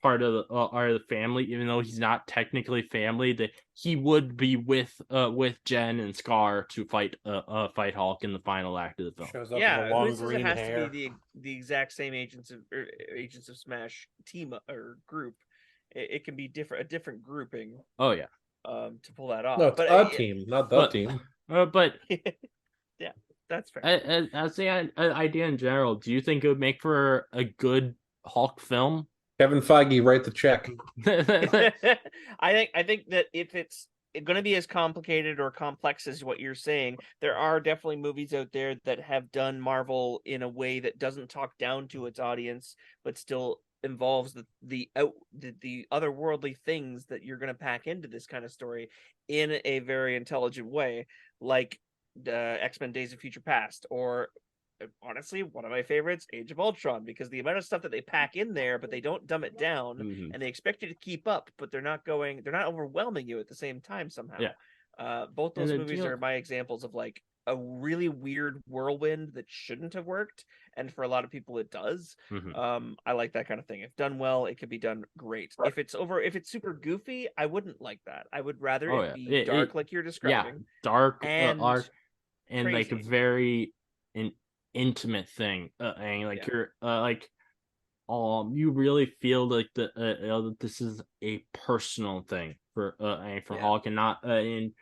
part of the family, even though he's not technically family, that he would be with Jen and Scar to fight Hulk in the final act of the film. Shows up with a long green has hair. To be the exact same Agents of Smash team or group. It can be a different grouping. Oh yeah. To pull that off. No, it's a team, not the team. But yeah, that's fair. As the idea in general, do you think it would make for a good Hulk film? Kevin Feige, write the check. I think that if it's going to be as complicated or complex as what you're saying, there are definitely movies out there that have done Marvel in a way that doesn't talk down to its audience, but still involves the otherworldly things that you're going to pack into this kind of story in a very intelligent way, like X-Men Days of Future Past, or honestly, one of my favorites, Age of Ultron, because the amount of stuff that they pack in there, but they don't dumb it down, Mhm. and they expect you to keep up, but they're not overwhelming you at the same time somehow. Yeah. Both And those the movies deal- are my examples of like a really weird whirlwind that shouldn't have worked, and for a lot of people it does. Mhm. I like that kind of thing. If done well, it can be done great. If it's super goofy, I wouldn't like that. I would rather Oh it yeah, be dark, like you're yeah, describing, dark and arc, and like a crazy. very an intimate thing, and like Yeah. you're like you really feel like that this is a personal thing for Yeah. Hulk, and not in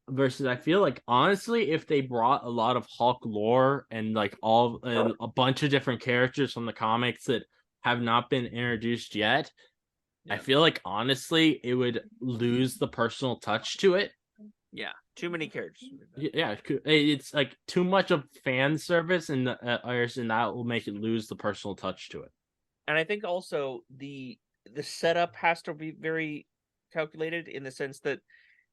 versus I feel like honestly if they brought a lot of Hulk lore and like all a bunch of different characters from the comics that have not been introduced yet, I Yeah. feel like honestly it would lose the personal touch to it. Yeah, too many characters. Yeah, it's like too much of fan service, and that will make it lose the personal touch to it. And I think also the setup has to be very calculated in the sense that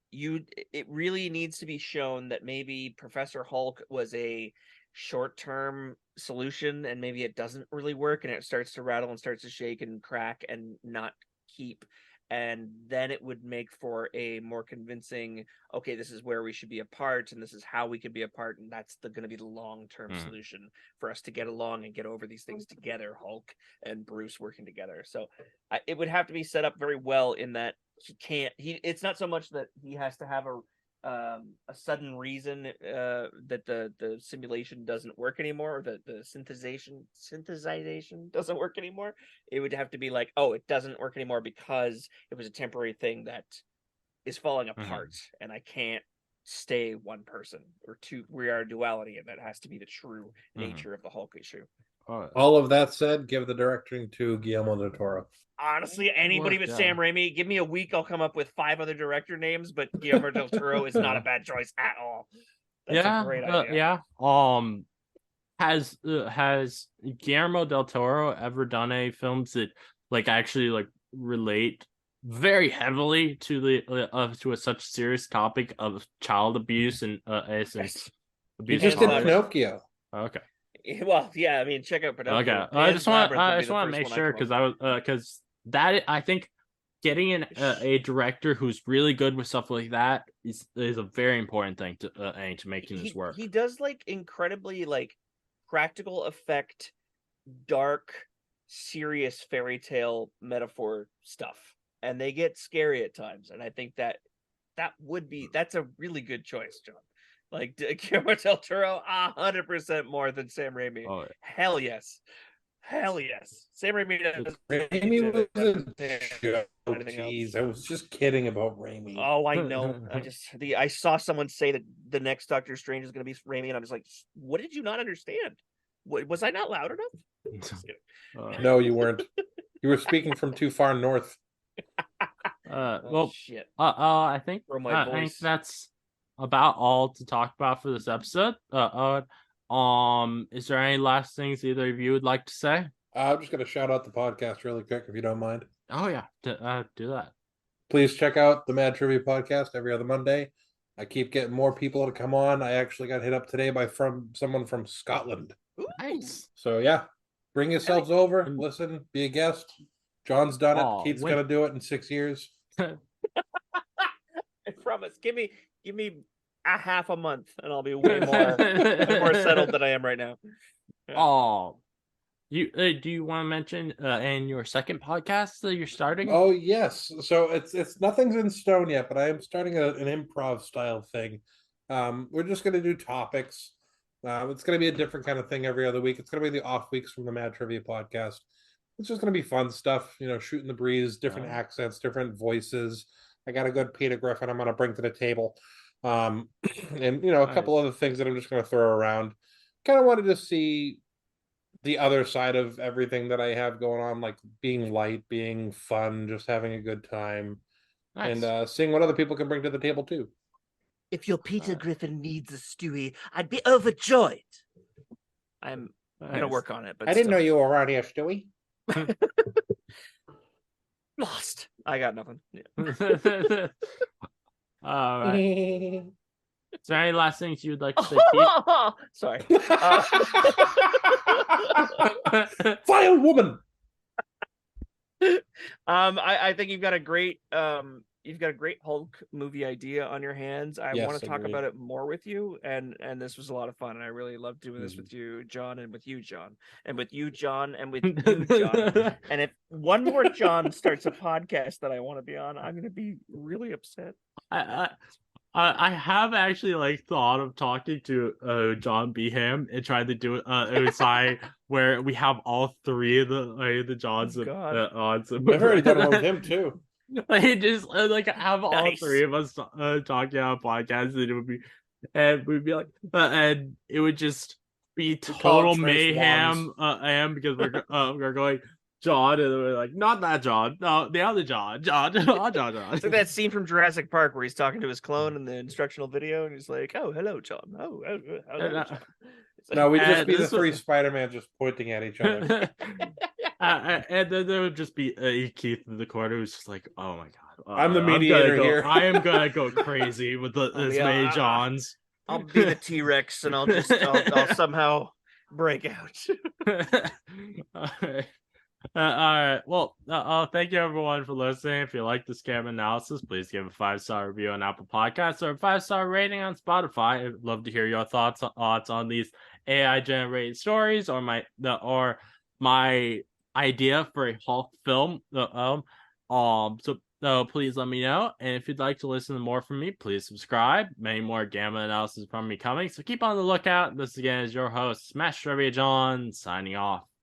it really needs to be shown that maybe Professor Hulk was a short-term solution, and maybe it doesn't really work, and it starts to rattle and starts to shake and crack and not keep, and then it would make for a more convincing, okay, this is where we should be apart, and this is how we could be apart, and that's going to be the long-term solution for us to get along and get over these things together, Hulk and Bruce working together. So it would have to be set up very well in that it's not so much that he has to have a sudden reason that the simulation doesn't work anymore, or the synthesization doesn't work anymore. It would have to be like, oh, it doesn't work anymore because it was a temporary thing that is falling apart, and I can't stay one person or two. We are a duality, and that has to be the true nature of the Hulk issue. All of that said, give the directing to Guillermo del Toro. Honestly, anybody but Sam Raimi. Give me a week, I'll come up with 5 other director names, but Guillermo del Toro is not a bad choice at all. That's a great idea. Has Guillermo del Toro ever done any films that like actually like relate very heavily to the to a such serious topic of child abuse and Yes. He just did Pinocchio. Okay. Well, yeah, I mean, check out Pinocchio. Okay, I just want to make sure because that I think getting a director who's really good with stuff like that is a very important thing to making this work. He does like incredibly like practical effect, dark, serious fairy tale metaphor stuff, and they get scary at times. And I think that's a really good choice, John. Like Guillermo del Toro, 100% more than Sam Raimi. Oh, yeah. Hell yes. Sam Raimi does. Raimi was a tease. I was just kidding about Raimi. Oh, I know. I saw someone say that the next Doctor Strange is going to be Raimi, and I was like, what did you not understand? Was I not loud enough? No, you weren't. You were speaking from too far north. Shit. I think that's about all to talk about for this episode. Is there any last things either of you would like to say? I'm just going to shout out the podcast really quick, if you don't mind. Oh yeah, do that. Please check out the Mad Trivia Podcast every other Monday. I keep getting more people to come on. I actually got hit up today by someone from Scotland. Nice. So yeah, bring yourselves over, listen, be a guest. John's done it. Keith's gonna do it in 6 years. I promise. Give me a half a month, and I'll be way more settled than I am right now. Yeah. You do you want to mention in your second podcast that you're starting? Oh yes. So it's nothing's in stone yet, but I am starting an improv style thing. We're just gonna do topics. It's gonna be a different kind of thing every other week. It's gonna be the off weeks from the Mad Trivia Podcast. It's just gonna be fun stuff, shooting the breeze, different accents, different voices. I got a good Peter Griffin I'm gonna bring to the table. And a couple other things that I'm just gonna throw around. Kind of wanted to see the other side of everything that I have going on, like being light, being fun, just having a good time, and seeing what other people can bring to the table too. If your Peter Griffin needs a Stewie, I'd be overjoyed. I'm gonna work on it, but I didn't know you were around here, Stewie. Lost. I got nothing. Yeah. All right. Is there any last things you'd like to say, Keith? Sorry. Vile woman. I think you've got a great Hulk movie idea on your hands. I Yes, want to talk agreed. about it more with you, and this was a lot of fun, and I really loved doing this Mhm. with you, John, and with you, John, and with you, John, and with you, John. And if one more John starts a podcast that I want to be on, I'm going to be really upset. I have actually like thought of talking to John Beham and trying to do OSI where we have all three of the Johns God. on. I've already done one with him too. Like just like have all Nice. three of us talking on podcasts, and we'd be like, and it would just be call it total Trace mayhem, and because we're going John, and we're like, not that John, no, the other John. It's like that scene from Jurassic Park where he's talking to his clone in the instructional video, and he's like, "Oh, hello, John. Oh, hello, John." It's like, No, we'd just be the this three was- Spider-Man just pointing at each other. and then there would just be Keith in the corner who's just like, oh my god, I'm the mediator here. I am gonna go crazy with this many Johns. I'll be the T-Rex, and I'll somehow break out. All right. Well, thank you everyone for listening. If you like this scam analysis, please give a 5-star review on Apple Podcasts or a 5-star rating on Spotify. I'd love to hear your thoughts on these AI generated stories or my idea for a Hulk film. So please let me know. And if you'd like to listen to more from me, please subscribe. Many more Gamma analysis from me coming. So keep on the lookout. This again is your host, Smash Trivia John, signing off.